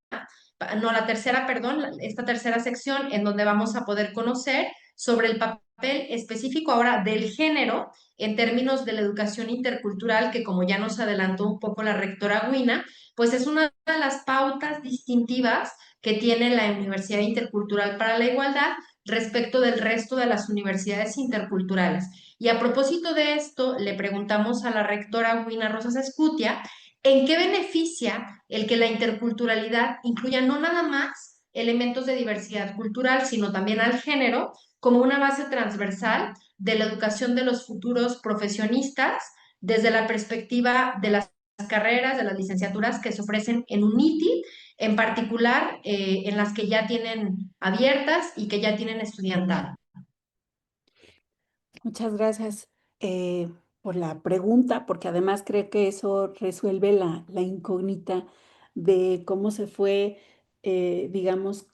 no, la tercera, perdón, esta tercera sección en donde vamos a poder conocer sobre el papel específico ahora del género en términos de la educación intercultural, que como ya nos adelantó un poco la rectora Guina, pues es una de las pautas distintivas que tiene la Universidad Intercultural para la Igualdad respecto del resto de las universidades interculturales. Y a propósito de esto, le preguntamos a la rectora Guina Rosas Escutia, ¿en qué beneficia el que la interculturalidad incluya no nada más elementos de diversidad cultural, sino también al género como una base transversal de la educación de los futuros profesionistas desde la perspectiva de las carreras, de las licenciaturas que se ofrecen en UNITI, en particular en las que ya tienen abiertas y que ya tienen estudiantado? Muchas gracias por la pregunta, porque además creo que eso resuelve la incógnita de cómo se fue, digamos,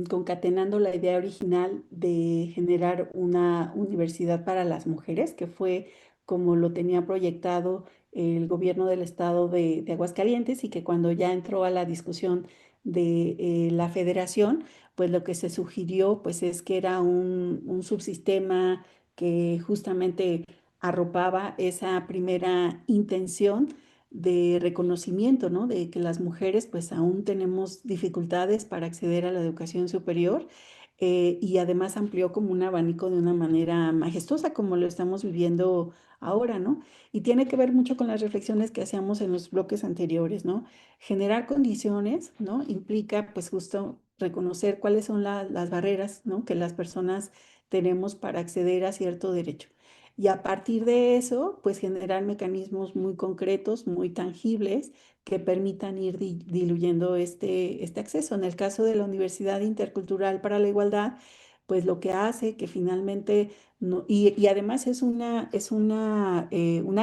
concatenando la idea original de generar una universidad para las mujeres, que fue como lo tenía proyectado el gobierno del estado de Aguascalientes, y que cuando ya entró a la discusión de la federación, pues lo que se sugirió pues es que era un subsistema que justamente arropaba esa primera intención de reconocimiento, ¿no? De que las mujeres pues aún tenemos dificultades para acceder a la educación superior, y además amplió como un abanico de una manera majestuosa como lo estamos viviendo ahora, ¿no? Y tiene que ver mucho con las reflexiones que hacíamos en los bloques anteriores, ¿no? Generar condiciones, ¿no? Implica pues justo reconocer cuáles son las barreras, ¿no? Que las personas tenemos para acceder a cierto derecho. Y a partir de eso, pues generar mecanismos muy concretos, muy tangibles, que permitan ir diluyendo este acceso. En el caso de la Universidad Intercultural para la Igualdad, pues lo que hace que finalmente, y además es una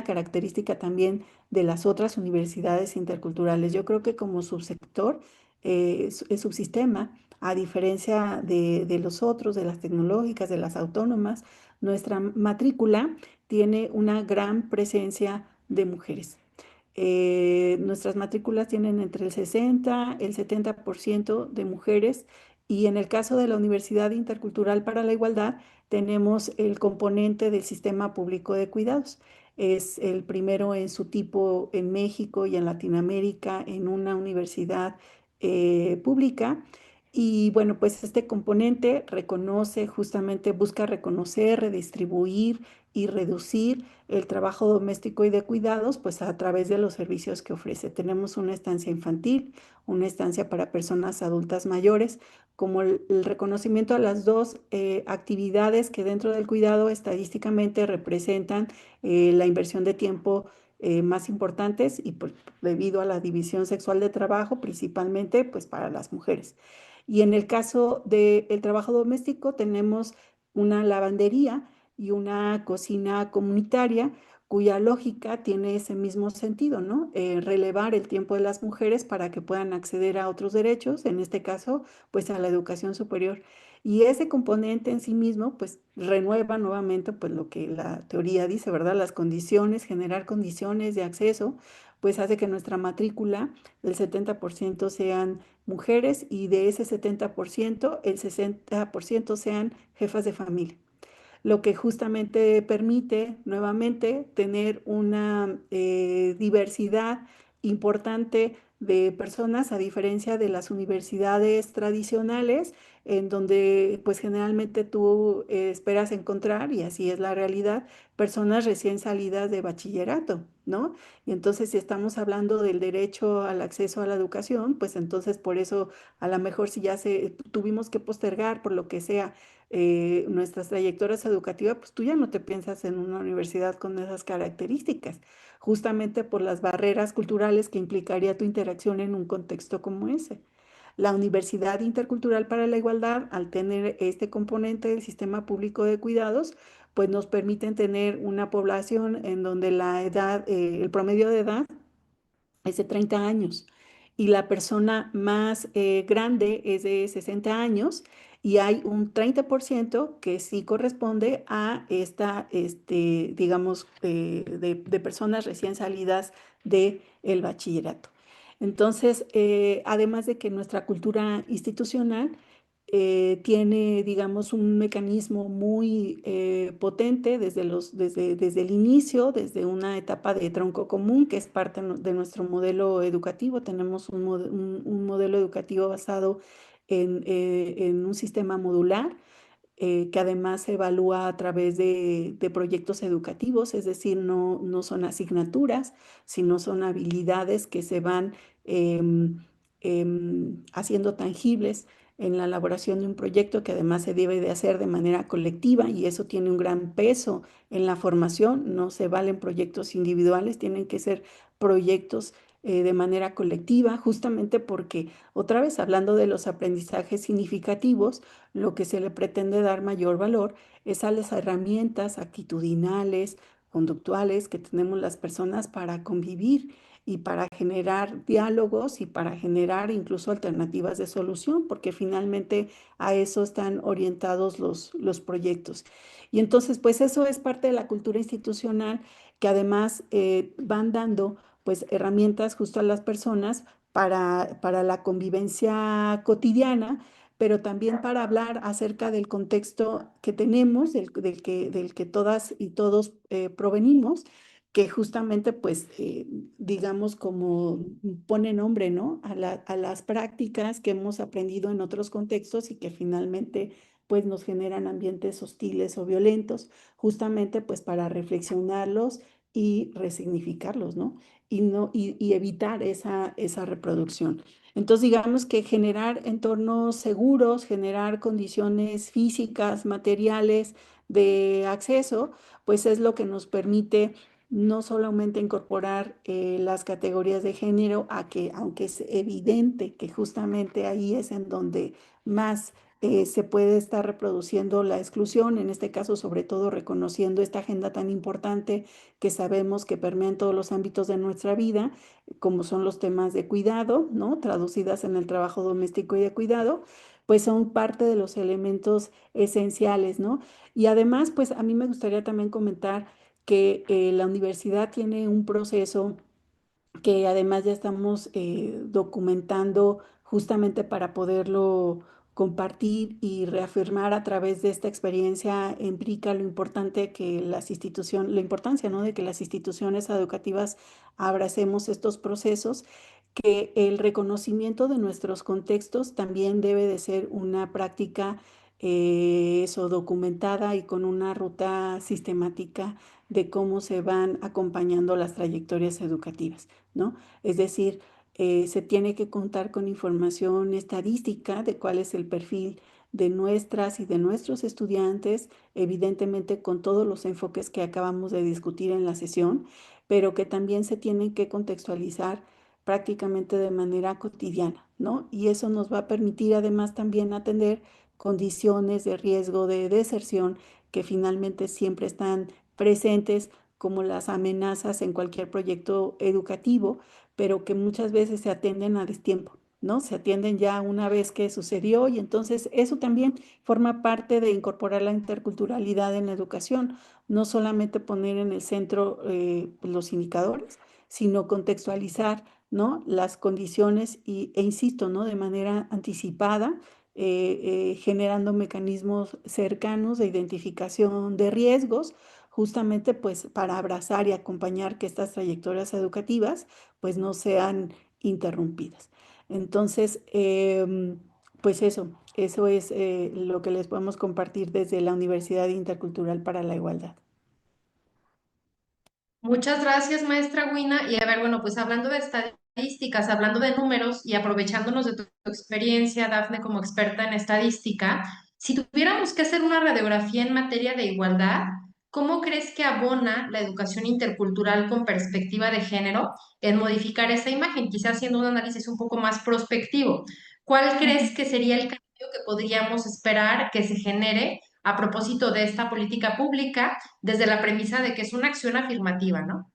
característica también de las otras universidades interculturales. Yo creo que como subsector, subsistema, a diferencia de los otros, de las tecnológicas, de las autónomas, nuestra matrícula tiene una gran presencia de mujeres. Nuestras matrículas tienen entre el 60 y el 70% de mujeres, y en el caso de la Universidad Intercultural para la Igualdad tenemos el componente del sistema público de cuidados. Es el primero en su tipo en México y en Latinoamérica en una universidad pública. Y bueno, pues este componente reconoce, justamente busca reconocer, redistribuir y reducir el trabajo doméstico y de cuidados, pues a través de los servicios que ofrece. Tenemos una estancia infantil, una estancia para personas adultas mayores, como el reconocimiento a las dos actividades que dentro del cuidado estadísticamente representan la inversión de tiempo más importantes, y pues, debido a la división sexual de trabajo, principalmente pues para las mujeres. Y en el caso del trabajo doméstico tenemos una lavandería y una cocina comunitaria, cuya lógica tiene ese mismo sentido, ¿no? Relevar el tiempo de las mujeres para que puedan acceder a otros derechos, en este caso, pues a la educación superior. Y ese componente en sí mismo, pues renueva nuevamente, pues lo que la teoría dice, ¿verdad? Las condiciones, generar condiciones de acceso, pues hace que nuestra matrícula, el 70% sean mujeres, y de ese 70%, el 60% sean jefas de familia, lo que justamente permite nuevamente tener una diversidad importante de personas, a diferencia de las universidades tradicionales, en donde pues generalmente tú esperas encontrar, y así es la realidad, personas recién salidas de bachillerato, ¿no? Y entonces, si estamos hablando del derecho al acceso a la educación, pues entonces por eso a lo mejor, si ya tuvimos que postergar por lo que sea nuestras trayectorias educativas, pues tú ya no te piensas en una universidad con esas características, justamente por las barreras culturales que implicaría tu interacción en un contexto como ese. La Universidad Intercultural para la Igualdad, al tener este componente del sistema público de cuidados, pues nos permiten tener una población en donde la edad, el promedio de edad es de 30 años, y la persona más grande es de 60 años, y hay un 30% que sí corresponde a digamos, de personas recién salidas del bachillerato. Entonces, además de que nuestra cultura institucional tiene, digamos, un mecanismo muy potente desde el inicio, desde una etapa de tronco común, que es parte de nuestro modelo educativo. Tenemos un modelo educativo basado en un sistema modular que además se evalúa a través de proyectos educativos, es decir, no son asignaturas, sino son habilidades que se van haciendo tangibles en la elaboración de un proyecto que además se debe de hacer de manera colectiva y eso tiene un gran peso en la formación. No se valen proyectos individuales, tienen que ser proyectos de manera colectiva, justamente porque, otra vez hablando de los aprendizajes significativos, lo que se le pretende dar mayor valor es a las herramientas actitudinales, conductuales que tenemos las personas para convivir y para generar diálogos y para generar incluso alternativas de solución, porque finalmente a eso están orientados los proyectos. Y entonces, pues eso es parte de la cultura institucional que además van dando pues herramientas justo a las personas para la convivencia cotidiana, pero también para hablar acerca del contexto que tenemos, del que todas y todos provenimos, que justamente, pues, digamos, como pone nombre, ¿no? A las prácticas que hemos aprendido en otros contextos y que finalmente, pues, nos generan ambientes hostiles o violentos, justamente, pues, para reflexionarlos y resignificarlos, ¿no? Y evitar esa reproducción. Entonces, digamos que generar entornos seguros, generar condiciones físicas, materiales de acceso, pues es lo que nos permite no solamente incorporar las categorías de género, a que, aunque es evidente que justamente ahí es en donde más se puede estar reproduciendo la exclusión, en este caso sobre todo reconociendo esta agenda tan importante que sabemos que permea en todos los ámbitos de nuestra vida, como son los temas de cuidado, ¿no? Traducidas en el trabajo doméstico y de cuidado, pues son parte de los elementos esenciales, ¿no? Y además, pues a mí me gustaría también comentar que la universidad tiene un proceso que además ya estamos documentando justamente para poderlo compartir y reafirmar a través de esta experiencia empírica lo importante que las instituciones, la importancia, ¿no? De que las instituciones educativas abracemos estos procesos, que el reconocimiento de nuestros contextos también debe de ser una práctica eso, documentada y con una ruta sistemática de cómo se van acompañando las trayectorias educativas, ¿no? Es decir, se tiene que contar con información estadística de cuál es el perfil de nuestras y de nuestros estudiantes, evidentemente con todos los enfoques que acabamos de discutir en la sesión, pero que también se tienen que contextualizar prácticamente de manera cotidiana, ¿no? Y eso nos va a permitir además también atender condiciones de riesgo de deserción que finalmente siempre están presentes, como las amenazas en cualquier proyecto educativo, pero que muchas veces se atienden a destiempo, ¿no? Se atienden ya una vez que sucedió y entonces eso también forma parte de incorporar la interculturalidad en la educación, no solamente poner en el centro los indicadores, sino contextualizar, ¿no? Las condiciones e insisto, ¿no? De manera anticipada, generando mecanismos cercanos de identificación de riesgos, justamente pues para abrazar y acompañar que estas trayectorias educativas pues no sean interrumpidas. Entonces, pues eso es lo que les podemos compartir desde la Universidad Intercultural para la Igualdad. Muchas gracias, maestra Wina. Y a ver, bueno, pues hablando de estadísticas, hablando de números y aprovechándonos de tu experiencia, Dafne, como experta en estadística, si tuviéramos que hacer una radiografía en materia de igualdad, ¿cómo crees que abona la educación intercultural con perspectiva de género en modificar esa imagen? Quizás haciendo un análisis un poco más prospectivo. ¿Cuál crees que sería el cambio que podríamos esperar que se genere a propósito de esta política pública, desde la premisa de que es una acción afirmativa, ¿no?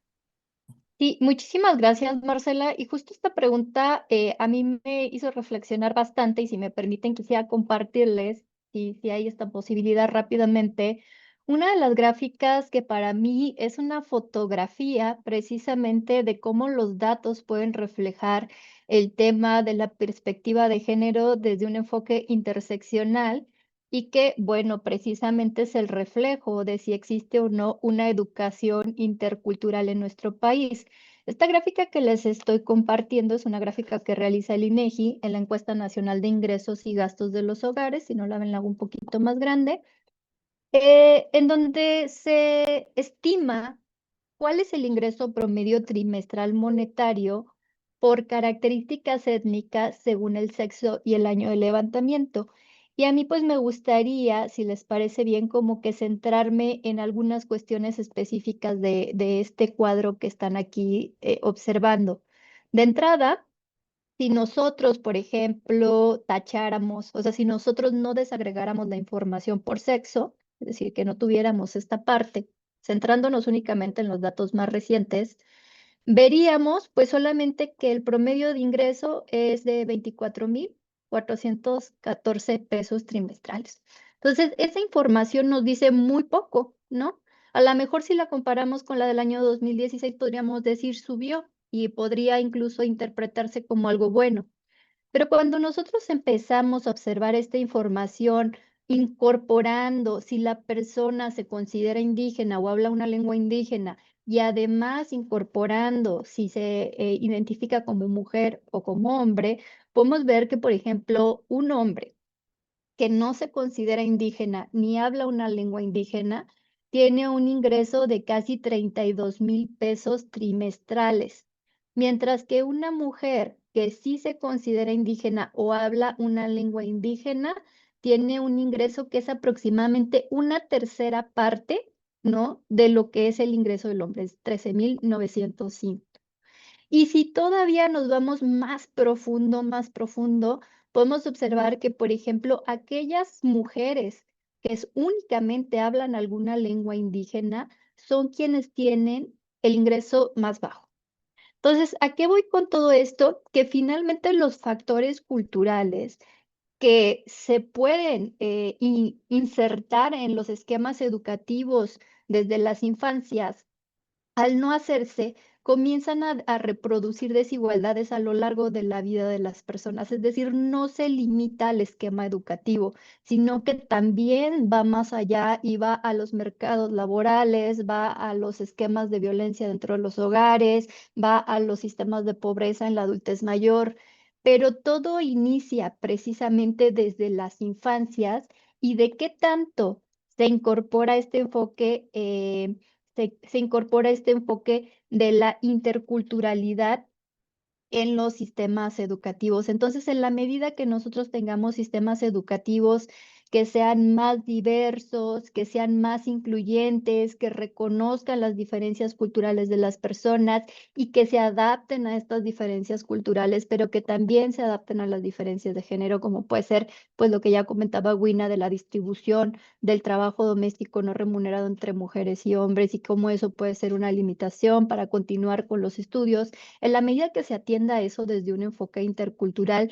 Sí, muchísimas gracias, Marcela. Y justo esta pregunta a mí me hizo reflexionar bastante y si me permiten quisiera compartirles, si hay esta posibilidad rápidamente, una de las gráficas que para mí es una fotografía precisamente de cómo los datos pueden reflejar el tema de la perspectiva de género desde un enfoque interseccional y que, bueno, precisamente es el reflejo de si existe o no una educación intercultural en nuestro país. Esta gráfica que les estoy compartiendo es una gráfica que realiza el INEGI en la Encuesta Nacional de Ingresos y Gastos de los Hogares. Si no la ven, la hago un poquito más grande. En donde se estima cuál es el ingreso promedio trimestral monetario por características étnicas según el sexo y el año de levantamiento. Y a mí pues me gustaría, si les parece bien, como que centrarme en algunas cuestiones específicas de este cuadro que están aquí observando. De entrada, si nosotros, por ejemplo, tacháramos, o sea, si nosotros no desagregáramos la información por sexo, es decir, que no tuviéramos esta parte, centrándonos únicamente en los datos más recientes, veríamos pues solamente que el promedio de ingreso es de 24,414 pesos trimestrales. Entonces, esa información nos dice muy poco, ¿no? A lo mejor si la comparamos con la del año 2016, podríamos decir subió y podría incluso interpretarse como algo bueno. Pero cuando nosotros empezamos a observar esta información, incorporando si la persona se considera indígena o habla una lengua indígena, y además incorporando si se identifica como mujer o como hombre, podemos ver que, por ejemplo, un hombre que no se considera indígena ni habla una lengua indígena, tiene un ingreso de casi 32,000 pesos trimestrales, mientras que una mujer que sí se considera indígena o habla una lengua indígena, tiene un ingreso que es aproximadamente una tercera parte, ¿no? De lo que es el ingreso del hombre, es 13,905. Y si todavía nos vamos más profundo, podemos observar que, por ejemplo, aquellas mujeres que únicamente hablan alguna lengua indígena son quienes tienen el ingreso más bajo. Entonces, ¿a qué voy con todo esto? Que finalmente los factores culturales que se pueden insertar en los esquemas educativos desde las infancias al no hacerse, comienzan a reproducir desigualdades a lo largo de la vida de las personas. Es decir, no se limita al esquema educativo, sino que también va más allá y va a los mercados laborales, va a los esquemas de violencia dentro de los hogares, va a los sistemas de pobreza en la adultez mayor. Pero todo inicia precisamente desde las infancias y de qué tanto se incorpora este enfoque. Se incorpora este enfoque de la interculturalidad en los sistemas educativos. Entonces, en la medida que nosotros tengamos sistemas educativos que sean más diversos, que sean más incluyentes, que reconozcan las diferencias culturales de las personas y que se adapten a estas diferencias culturales, pero que también se adapten a las diferencias de género, como puede ser, pues, lo que ya comentaba Wina de la distribución del trabajo doméstico no remunerado entre mujeres y hombres y cómo eso puede ser una limitación para continuar con los estudios. En la medida que se atienda a eso desde un enfoque intercultural,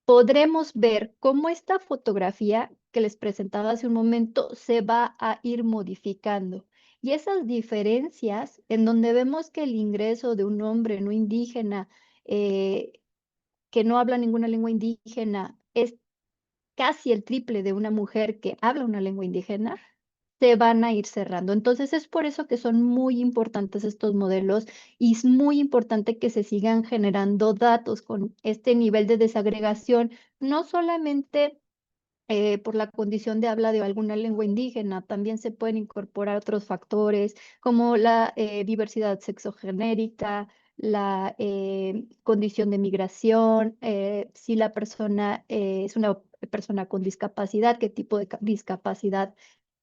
podremos ver cómo esta fotografía que les presentaba hace un momento se va a ir modificando. Y esas diferencias en donde vemos que el ingreso de un hombre no indígena eh, que no habla ninguna lengua indígena es casi el triple de una mujer que habla una lengua indígena, se van a ir cerrando. Entonces es por eso que son muy importantes estos modelos y es muy importante que se sigan generando datos con este nivel de desagregación, no solamente por la condición de habla de alguna lengua indígena, también se pueden incorporar otros factores como la diversidad sexogenérica, la condición de migración, si la persona es una persona con discapacidad, qué tipo de discapacidad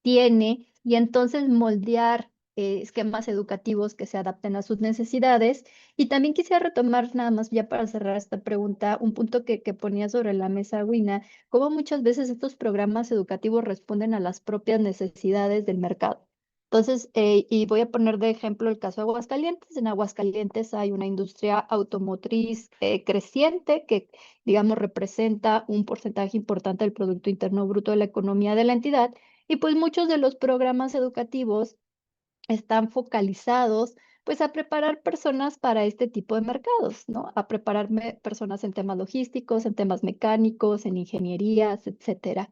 tiene, y entonces moldear esquemas educativos que se adapten a sus necesidades. Y también quisiera retomar, nada más ya para cerrar esta pregunta, un punto que ponía sobre la mesa Wina, cómo muchas veces estos programas educativos responden a las propias necesidades del mercado. Entonces, y voy a poner de ejemplo el caso de Aguascalientes. En Aguascalientes hay una industria automotriz creciente que, digamos, representa un porcentaje importante del Producto Interno Bruto de la economía de la entidad. Y pues muchos de los programas educativos están focalizados pues a preparar personas para este tipo de mercados, ¿no? A prepararme personas en temas logísticos, en temas mecánicos, en ingenierías, etcétera.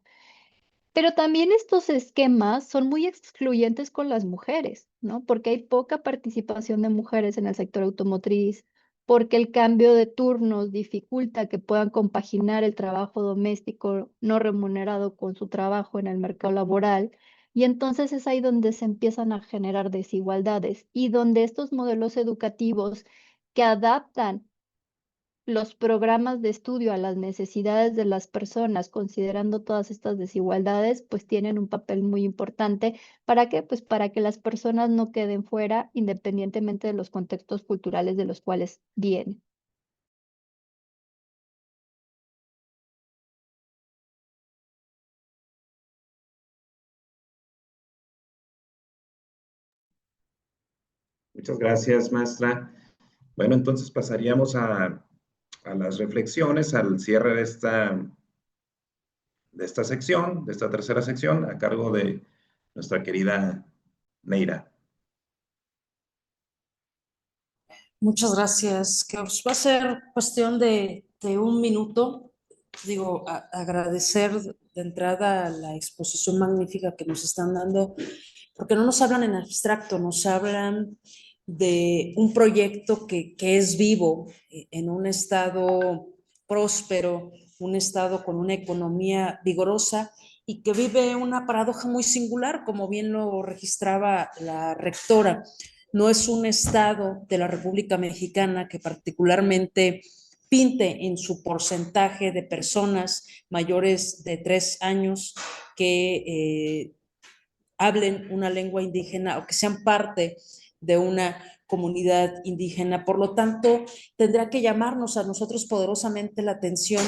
Pero también estos esquemas son muy excluyentes con las mujeres, ¿no? Porque hay poca participación de mujeres en el sector automotriz, porque el cambio de turnos dificulta que puedan compaginar el trabajo doméstico no remunerado con su trabajo en el mercado laboral. Y entonces es ahí donde se empiezan a generar desigualdades y donde estos modelos educativos que adaptan los programas de estudio a las necesidades de las personas, considerando todas estas desigualdades, pues tienen un papel muy importante. ¿Para qué? Pues para que las personas no queden fuera, independientemente de los contextos culturales de los cuales vienen. Muchas gracias, maestra. Bueno, entonces pasaríamos a las reflexiones, al cierre de esta sección, de esta tercera sección, a cargo de nuestra querida Neira. Muchas gracias, que os va a ser cuestión de un minuto. Digo, agradecer de entrada la exposición magnífica que nos están dando, porque no nos hablan en abstracto, nos hablan de un proyecto que es vivo en un estado próspero, un estado con una economía vigorosa y que vive una paradoja muy singular, como bien lo registraba la rectora. No es un estado de la República Mexicana que particularmente pinte en su porcentaje de personas mayores de 3 años que hablen una lengua indígena o que sean parte de una comunidad indígena. Por lo tanto, tendrá que llamarnos a nosotros poderosamente la atención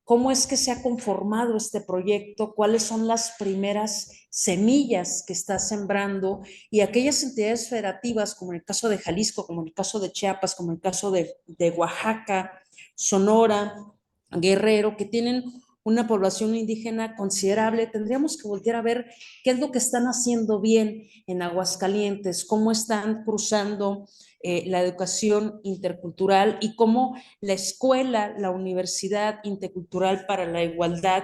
cómo es que se ha conformado este proyecto, cuáles son las primeras semillas que está sembrando y aquellas entidades federativas, como en el caso de Jalisco, como en el caso de Chiapas, como en el caso de Oaxaca, Sonora, Guerrero, que tienen una población indígena considerable, tendríamos que voltear a ver qué es lo que están haciendo bien en Aguascalientes, cómo están cruzando la educación intercultural y cómo la escuela, la Universidad Intercultural para la Igualdad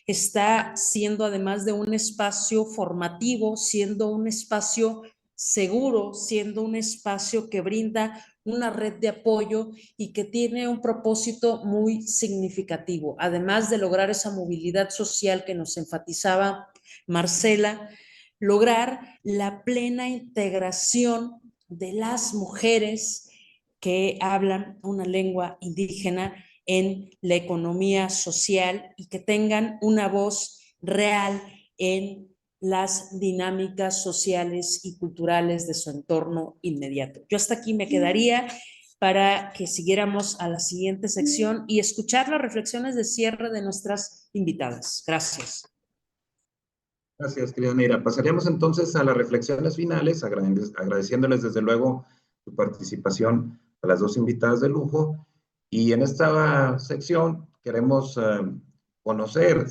está siendo, además de un espacio formativo, siendo un espacio seguro, siendo un espacio que brinda una red de apoyo y que tiene un propósito muy significativo. Además de lograr esa movilidad social que nos enfatizaba Marcela, lograr la plena integración de las mujeres que hablan una lengua indígena en la economía social y que tengan una voz real en las dinámicas sociales y culturales de su entorno inmediato. Yo hasta aquí me quedaría para que siguiéramos a la siguiente sección y escuchar las reflexiones de cierre de nuestras invitadas. Gracias. Gracias, querida Neira. Pasaríamos entonces a las reflexiones finales, agradeciéndoles desde luego su participación a las dos invitadas de lujo. Y en esta sección queremos conocer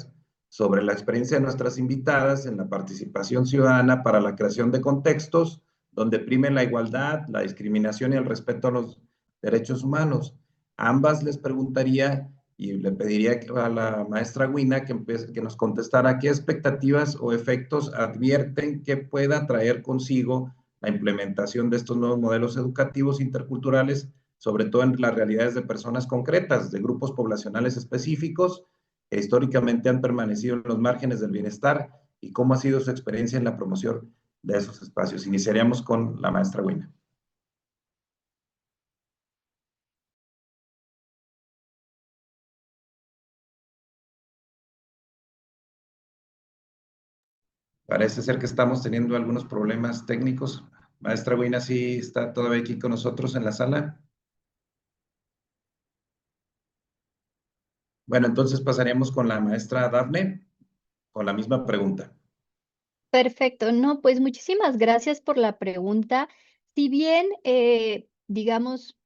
sobre la experiencia de nuestras invitadas en la participación ciudadana para la creación de contextos donde primen la igualdad, la discriminación y el respeto a los derechos humanos. A ambas les preguntaría y le pediría a la maestra Huina que nos contestara qué expectativas o efectos advierten que pueda traer consigo la implementación de estos nuevos modelos educativos interculturales, sobre todo en las realidades de personas concretas, de grupos poblacionales específicos que históricamente han permanecido en los márgenes del bienestar y cómo ha sido su experiencia en la promoción de esos espacios. Iniciaríamos con la maestra Huina. Parece ser que estamos teniendo algunos problemas técnicos. Maestra Huina, ¿sí está todavía aquí con nosotros en la sala? Bueno, entonces pasaríamos con la maestra Dafne, con la misma pregunta. Perfecto, no, pues muchísimas gracias por la pregunta. Si bien, digamos,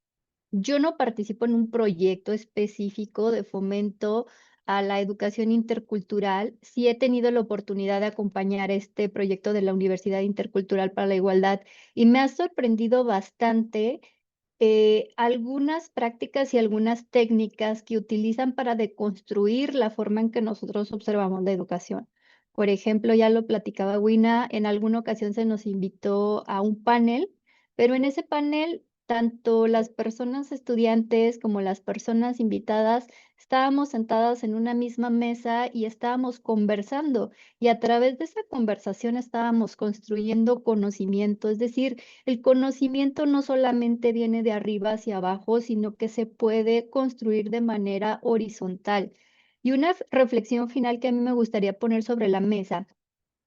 yo no participo en un proyecto específico de fomento a la educación intercultural. Sí he tenido la oportunidad de acompañar este proyecto de la Universidad Intercultural para la Igualdad y me ha sorprendido bastante algunas prácticas y algunas técnicas que utilizan para deconstruir la forma en que nosotros observamos la educación. Por ejemplo, ya lo platicaba Wina, en alguna ocasión se nos invitó a un panel, pero en ese panel tanto las personas estudiantes como las personas invitadas estábamos sentadas en una misma mesa y estábamos conversando y a través de esa conversación estábamos construyendo conocimiento, es decir, el conocimiento no solamente viene de arriba hacia abajo, sino que se puede construir de manera horizontal. Y una reflexión final que a mí me gustaría poner sobre la mesa,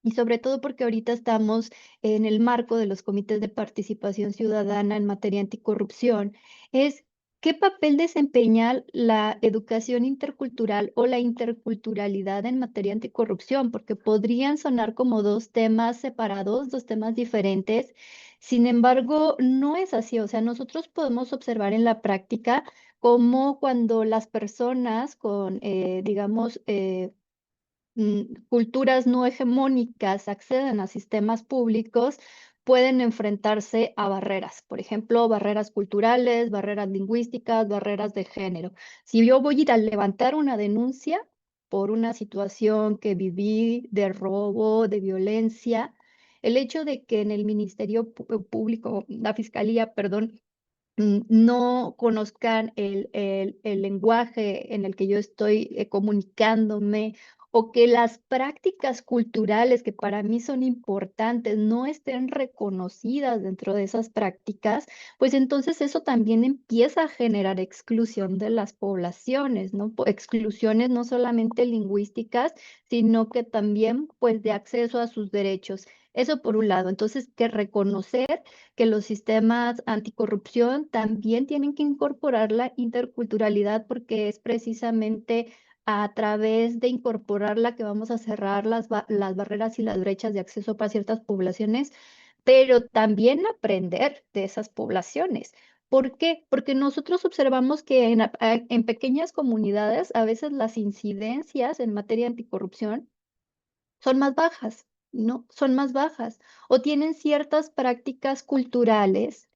y sobre todo porque ahorita estamos en el marco de los comités de participación ciudadana en materia anticorrupción, es qué papel desempeña la educación intercultural o la interculturalidad en materia anticorrupción, porque podrían sonar como dos temas separados, dos temas diferentes. Sin embargo, no es así. O sea, nosotros podemos observar en la práctica cómo cuando las personas con, digamos, culturas no hegemónicas acceden a sistemas públicos, pueden enfrentarse a barreras, por ejemplo, barreras culturales, barreras lingüísticas, barreras de género. Si yo voy a ir a levantar una denuncia por una situación que viví de robo, de violencia, el hecho de que en el Ministerio Público, la Fiscalía, perdón, no conozcan el lenguaje en el que yo estoy comunicándome o que las prácticas culturales que para mí son importantes no estén reconocidas dentro de esas prácticas, pues entonces eso también empieza a generar exclusión de las poblaciones, ¿no? Exclusiones no solamente lingüísticas, sino que también pues de acceso a sus derechos. Eso por un lado. Entonces, que reconocer que los sistemas anticorrupción también tienen que incorporar la interculturalidad porque es precisamente a través de incorporarla que vamos a cerrar las barreras y las brechas de acceso para ciertas poblaciones, pero también aprender de esas poblaciones. ¿Por qué? Porque nosotros observamos que en pequeñas comunidades a veces las incidencias en materia anticorrupción son más bajas, ¿no? Son más bajas o tienen ciertas prácticas culturales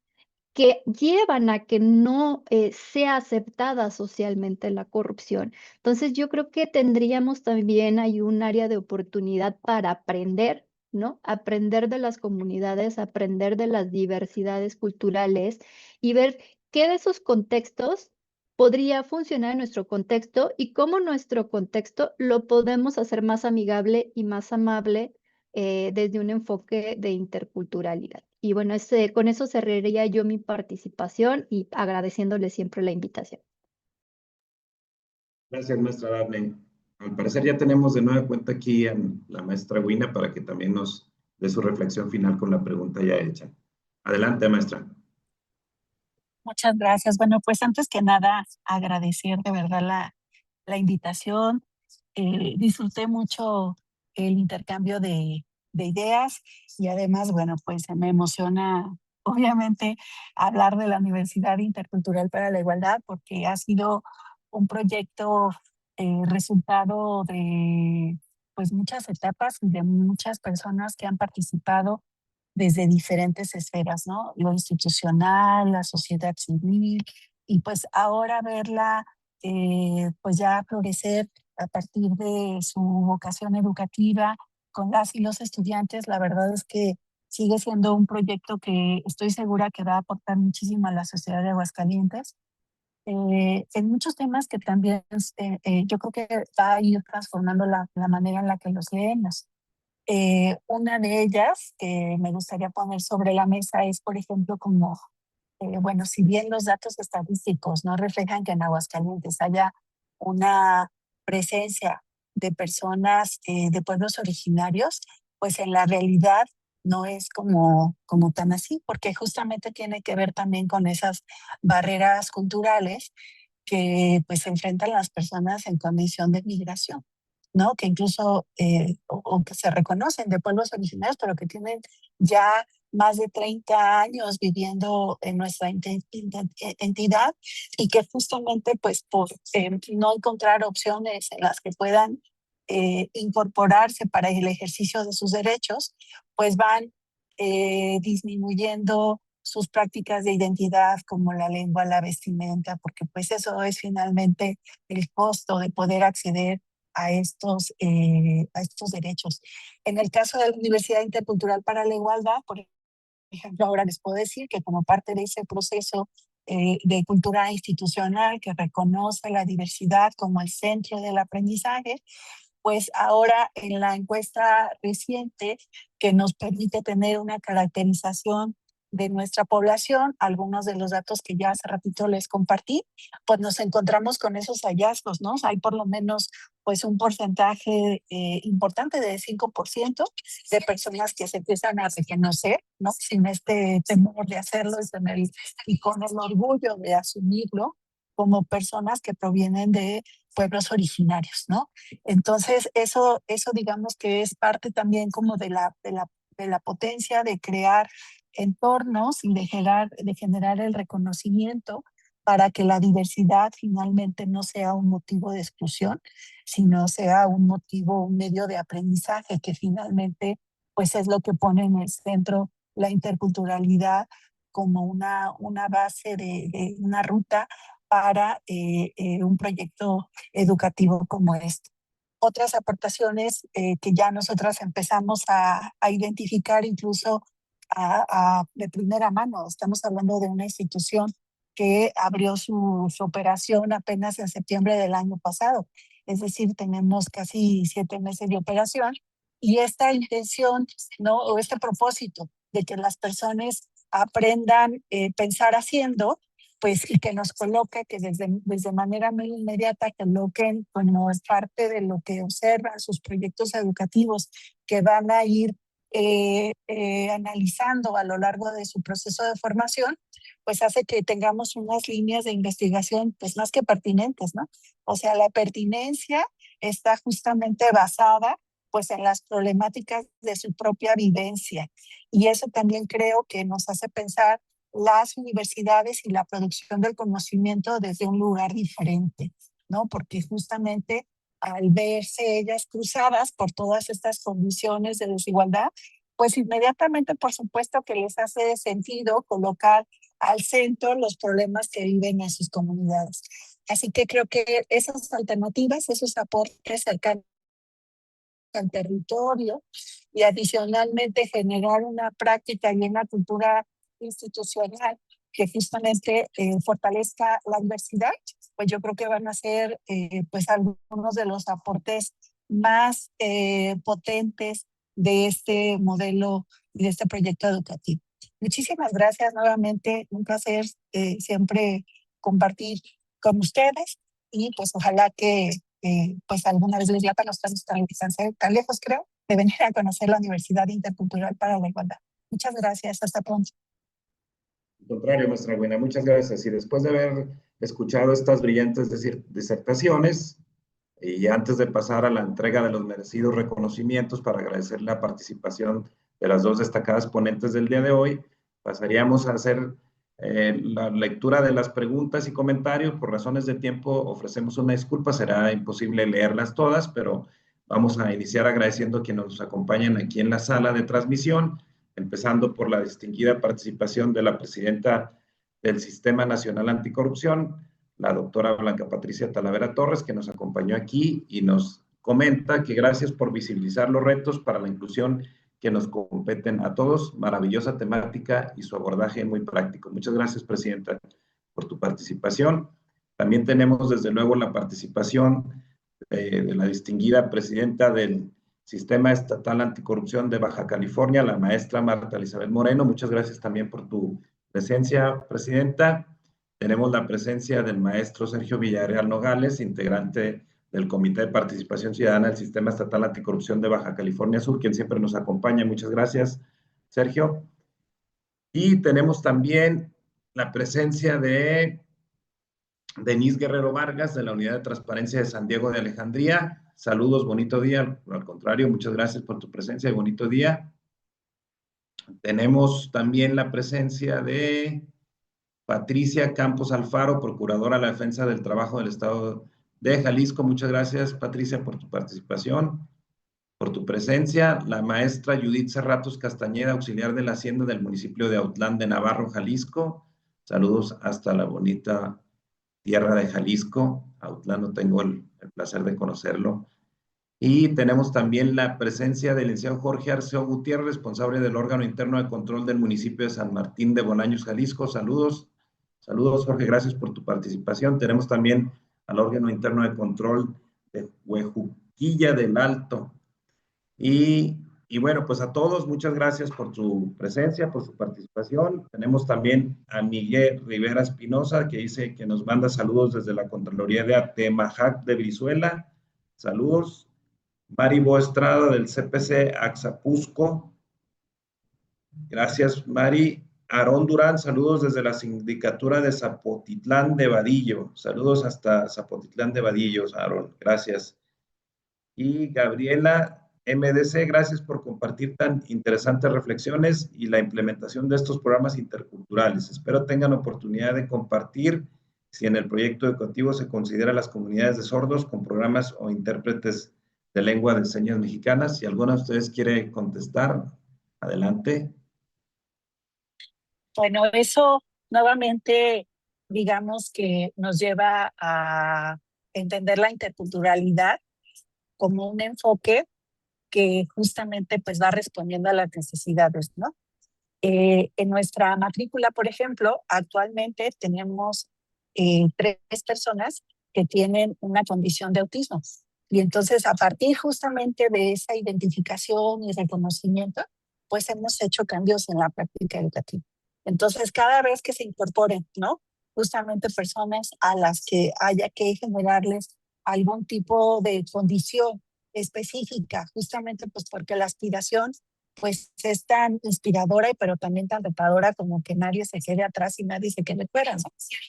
que llevan a que no sea aceptada socialmente la corrupción. Entonces, yo creo que tendríamos también ahí un área de oportunidad para aprender, ¿no? Aprender de las comunidades, aprender de las diversidades culturales y ver qué de esos contextos podría funcionar en nuestro contexto y cómo nuestro contexto lo podemos hacer más amigable y más amable desde un enfoque de interculturalidad. Y bueno, con eso cerraría yo mi participación y agradeciéndole siempre la invitación. Gracias, maestra Dafne. Al parecer ya tenemos de nueva cuenta aquí a la maestra Wina para que también nos dé su reflexión final con la pregunta ya hecha. Adelante, maestra. Muchas gracias. Bueno, pues antes que nada, agradecer de verdad la invitación. Disfruté mucho el intercambio de ideas y además, bueno, pues me emociona, obviamente, hablar de la Universidad Intercultural para la Igualdad porque ha sido un proyecto resultado de pues muchas etapas y de muchas personas que han participado desde diferentes esferas, ¿no? Lo institucional, la sociedad civil, y pues ahora verla pues ya florecer a partir de su vocación educativa con las y los estudiantes, la verdad es que sigue siendo un proyecto que estoy segura que va a aportar muchísimo a la sociedad de Aguascalientes. En muchos temas que también yo creo que va a ir transformando la manera en la que los leemos. Una de ellas que me gustaría poner sobre la mesa es, por ejemplo, como, bueno, si bien los datos estadísticos no reflejan que en Aguascalientes haya una presencia de personas de pueblos originarios, pues en la realidad no es como tan así, porque justamente tiene que ver también con esas barreras culturales que pues se enfrentan las personas en condición de migración, ¿no? Que incluso, o que se reconocen de pueblos originarios, pero que tienen ya más de 30 años viviendo en nuestra entidad y que justamente pues por no encontrar opciones en las que puedan incorporarse para el ejercicio de sus derechos, pues van disminuyendo sus prácticas de identidad como la lengua, la vestimenta, porque pues eso es finalmente el costo de poder acceder a estos derechos. En el caso de la Universidad Intercultural para la Igualdad, por ejemplo, ahora les puedo decir que como parte de ese proceso de cultura institucional que reconoce la diversidad como el centro del aprendizaje, pues ahora en la encuesta reciente que nos permite tener una caracterización de nuestra población, algunos de los datos que ya hace ratito les compartí, pues nos encontramos con esos hallazgos, ¿no? Hay por lo menos pues un porcentaje importante de 5% de personas que se empiezan a reconocer, ¿no? Sin este temor de hacerlo y con el orgullo de asumirlo como personas que provienen de pueblos originarios, ¿no? Entonces, eso digamos que es parte también como de la potencia de crear entornos y de generar el reconocimiento para que la diversidad finalmente no sea un motivo de exclusión, sino sea un motivo, un medio de aprendizaje que finalmente pues es lo que pone en el centro la interculturalidad como una base de una ruta para un proyecto educativo como este. Otras aportaciones que ya nosotras empezamos a identificar incluso de primera mano. Estamos hablando de una institución que abrió su operación apenas en septiembre del año pasado. Es decir, tenemos casi 7 meses de operación y esta intención, ¿no? O este propósito de que las personas aprendan pensar haciendo, pues, y que nos coloque, que desde manera muy inmediata coloquen como es parte de lo que observan sus proyectos educativos que van a ir analizando a lo largo de su proceso de formación, pues hace que tengamos unas líneas de investigación pues más que pertinentes, ¿no? O sea, la pertinencia está justamente basada pues en las problemáticas de su propia vivencia y eso también creo que nos hace pensar las universidades y la producción del conocimiento desde un lugar diferente, ¿no? Porque justamente al verse ellas cruzadas por todas estas condiciones de desigualdad, pues inmediatamente, por supuesto, que les hace sentido colocar al centro los problemas que viven en sus comunidades. Así que creo que esas alternativas, esos aportes cercanos al territorio y adicionalmente generar una práctica y una cultura institucional que justamente fortalezca la diversidad, pues yo creo que van a ser pues algunos de los aportes más potentes de este modelo y de este proyecto educativo. Muchísimas gracias nuevamente, un placer siempre compartir con ustedes y pues ojalá que pues alguna vez les lata, no estamos tan lejos, creo, de venir a conocer la Universidad Intercultural para la Igualdad. Muchas gracias, hasta pronto. Al contrario, maestra Buena, muchas gracias. Y después de haber escuchado estas brillantes disertaciones, y antes de pasar a la entrega de los merecidos reconocimientos para agradecer la participación de las dos destacadas ponentes del día de hoy, pasaríamos a hacer la lectura de las preguntas y comentarios. Por razones de tiempo ofrecemos una disculpa, será imposible leerlas todas, pero vamos a iniciar agradeciendo a quienes nos acompañan aquí en la sala de transmisión, empezando por la distinguida participación de la presidenta del Sistema Nacional Anticorrupción, la doctora Blanca Patricia Talavera Torres, que nos acompañó aquí y nos comenta que gracias por visibilizar los retos para la inclusión que nos competen a todos. Maravillosa temática y su abordaje muy práctico. Muchas gracias, presidenta, por tu participación. También tenemos, desde luego, la participación de la distinguida presidenta del Sistema Estatal Anticorrupción de Baja California, la maestra Marta Elizabeth Moreno. Muchas gracias también por tu presencia, presidenta. Tenemos la presencia del maestro Sergio Villarreal Nogales, integrante del Comité de Participación Ciudadana del Sistema Estatal Anticorrupción de Baja California Sur, quien siempre nos acompaña. Muchas gracias, Sergio. Y tenemos también la presencia de Denise Guerrero Vargas, de la Unidad de Transparencia de San Diego de Alejandría. Saludos, bonito día. Al contrario, muchas gracias por tu presencia y bonito día. Tenemos también la presencia de Patricia Campos Alfaro, Procuradora de la Defensa del Trabajo del Estado de Jalisco. Muchas gracias, Patricia, por tu participación, por tu presencia. La maestra Judith Cerratos Castañeda, auxiliar de la Hacienda del municipio de Autlán de Navarro, Jalisco. Saludos hasta la bonita tierra de Jalisco. Autlán, no tengo el placer de conocerlo. Y tenemos también la presencia del licenciado Jorge Arceo Gutiérrez, responsable del órgano interno de control del municipio de San Martín de Bolaños, Jalisco. Saludos. Saludos, Jorge, gracias por tu participación. Tenemos también al órgano interno de control de Huejuquilla del Alto. Y bueno, pues a todos, muchas gracias por su presencia, por su participación. Tenemos también a Miguel Rivera Espinosa, que dice que nos manda saludos desde la Contraloría de Atemajac de Brizuela. Saludos. Mari Bo Estrada del CPC Axapusco. Gracias, Mari. Aarón Durán, saludos desde la Sindicatura de Zapotitlán de Vadillo. Saludos hasta Zapotitlán de Vadillo, Aarón. Gracias. Y Gabriela MDC, gracias por compartir tan interesantes reflexiones y la implementación de estos programas interculturales. Espero tengan oportunidad de compartir si en el proyecto educativo se considera a las comunidades de sordos con programas o intérpretes de lengua de señas mexicanas. Si alguno de ustedes quiere contestar, adelante. Bueno, eso nuevamente, digamos que nos lleva a entender la interculturalidad como un enfoque que justamente pues va respondiendo a las necesidades, ¿no? En nuestra matrícula, por ejemplo, actualmente tenemos 3 personas que tienen una condición de autismo. Y entonces, a partir justamente de esa identificación y reconocimiento, pues hemos hecho cambios en la práctica educativa. Entonces, cada vez que se incorporen, ¿no? Justamente personas a las que haya que generarles algún tipo de condición específica, justamente pues porque la aspiración pues es tan inspiradora, pero también tan retadora como que nadie se quede atrás y nadie se quede fuera, ¿no?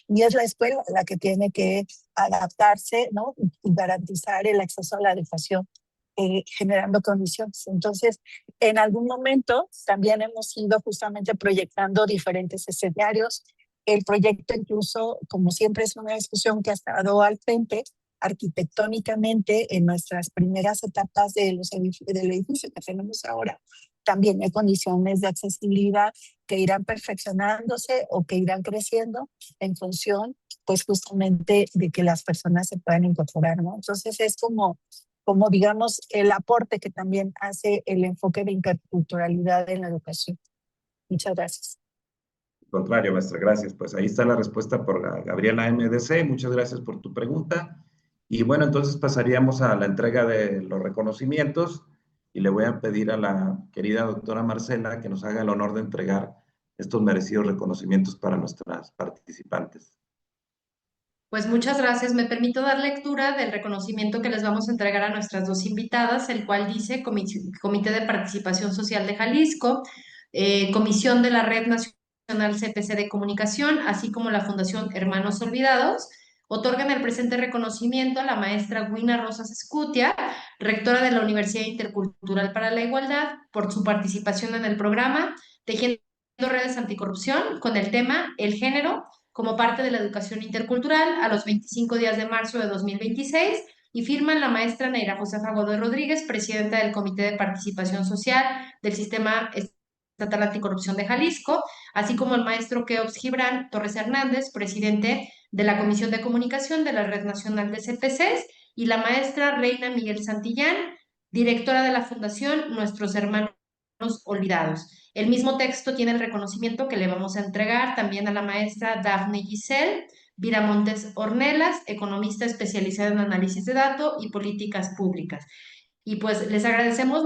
Y es la escuela la que tiene que adaptarse, ¿no? Y garantizar el acceso a la educación, generando condiciones. Entonces, en algún momento también hemos ido justamente proyectando diferentes escenarios. El proyecto incluso, como siempre, es una discusión que ha estado al frente arquitectónicamente en nuestras primeras etapas del edificio que tenemos ahora. También hay condiciones de accesibilidad que irán perfeccionándose o que irán creciendo en función, pues justamente de que las personas se puedan incorporar, ¿no? Entonces es como digamos, el aporte que también hace el enfoque de interculturalidad en la educación. Muchas gracias. Al contrario, maestra, gracias. Pues ahí está la respuesta por Gabriela MDC. Muchas gracias por tu pregunta. Y bueno, entonces pasaríamos a la entrega de los reconocimientos y le voy a pedir a la querida doctora Marcela que nos haga el honor de entregar estos merecidos reconocimientos para nuestras participantes. Pues muchas gracias. Me permito dar lectura del reconocimiento que les vamos a entregar a nuestras 2 invitadas, el cual dice Comité de Participación Social de Jalisco, Comisión de la Red Nacional CPC de Comunicación, así como la Fundación Hermanos Olvidados. Otorgan el presente reconocimiento a la maestra Guina Rosas Escutia, rectora de la Universidad Intercultural para la Igualdad, por su participación en el programa Tejiendo Redes Anticorrupción con el tema El Género como parte de la educación intercultural a los 25 días de marzo de 2026 y firman la maestra Neira Josefa Godoy Rodríguez, presidenta del Comité de Participación Social del Sistema Estatal Anticorrupción de Jalisco, así como el maestro Keops Gibran Torres Hernández, presidente de la Comisión de Comunicación de la Red Nacional de CPCs, y la maestra Reina Miguel Santillán, directora de la Fundación Nuestros Hermanos Olvidados. El mismo texto tiene el reconocimiento que le vamos a entregar también a la maestra Dafne Giselle Viramontes Ornelas, economista especializada en análisis de datos y políticas públicas. Y pues les agradecemos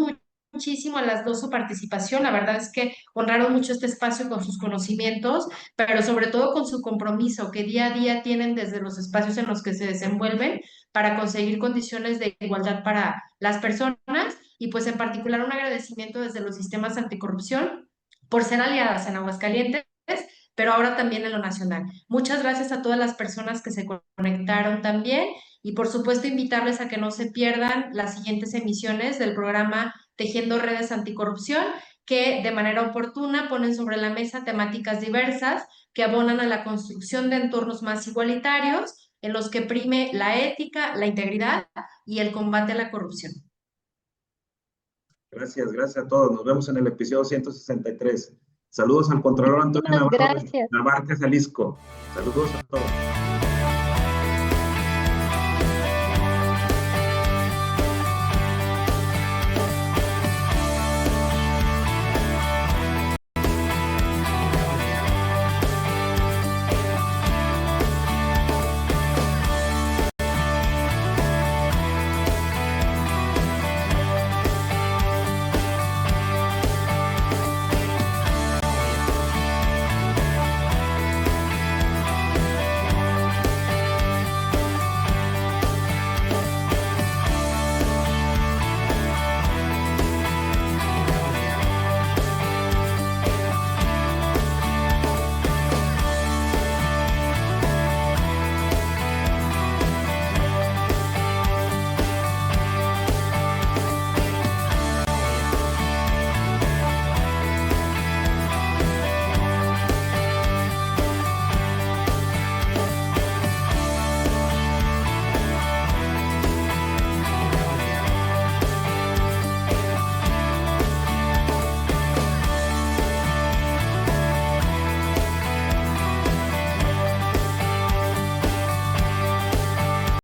muchísimo a las 2 su participación. La verdad es que honraron mucho este espacio con sus conocimientos, pero sobre todo con su compromiso que día a día tienen desde los espacios en los que se desenvuelven para conseguir condiciones de igualdad para las personas y pues en particular un agradecimiento desde los sistemas anticorrupción por ser aliadas en Aguascalientes, pero ahora también en lo nacional. Muchas gracias a todas las personas que se conectaron también y por supuesto invitarles a que no se pierdan las siguientes emisiones del programa Tejiendo Redes Anticorrupción, que de manera oportuna ponen sobre la mesa temáticas diversas que abonan a la construcción de entornos más igualitarios en los que prime la ética, la integridad y el combate a la corrupción. Gracias a todos. Nos vemos en el episodio 163. Saludos al Contralor Antonio Muchísimas Navarro de gracias. Navarca, Jalisco. Saludos a todos.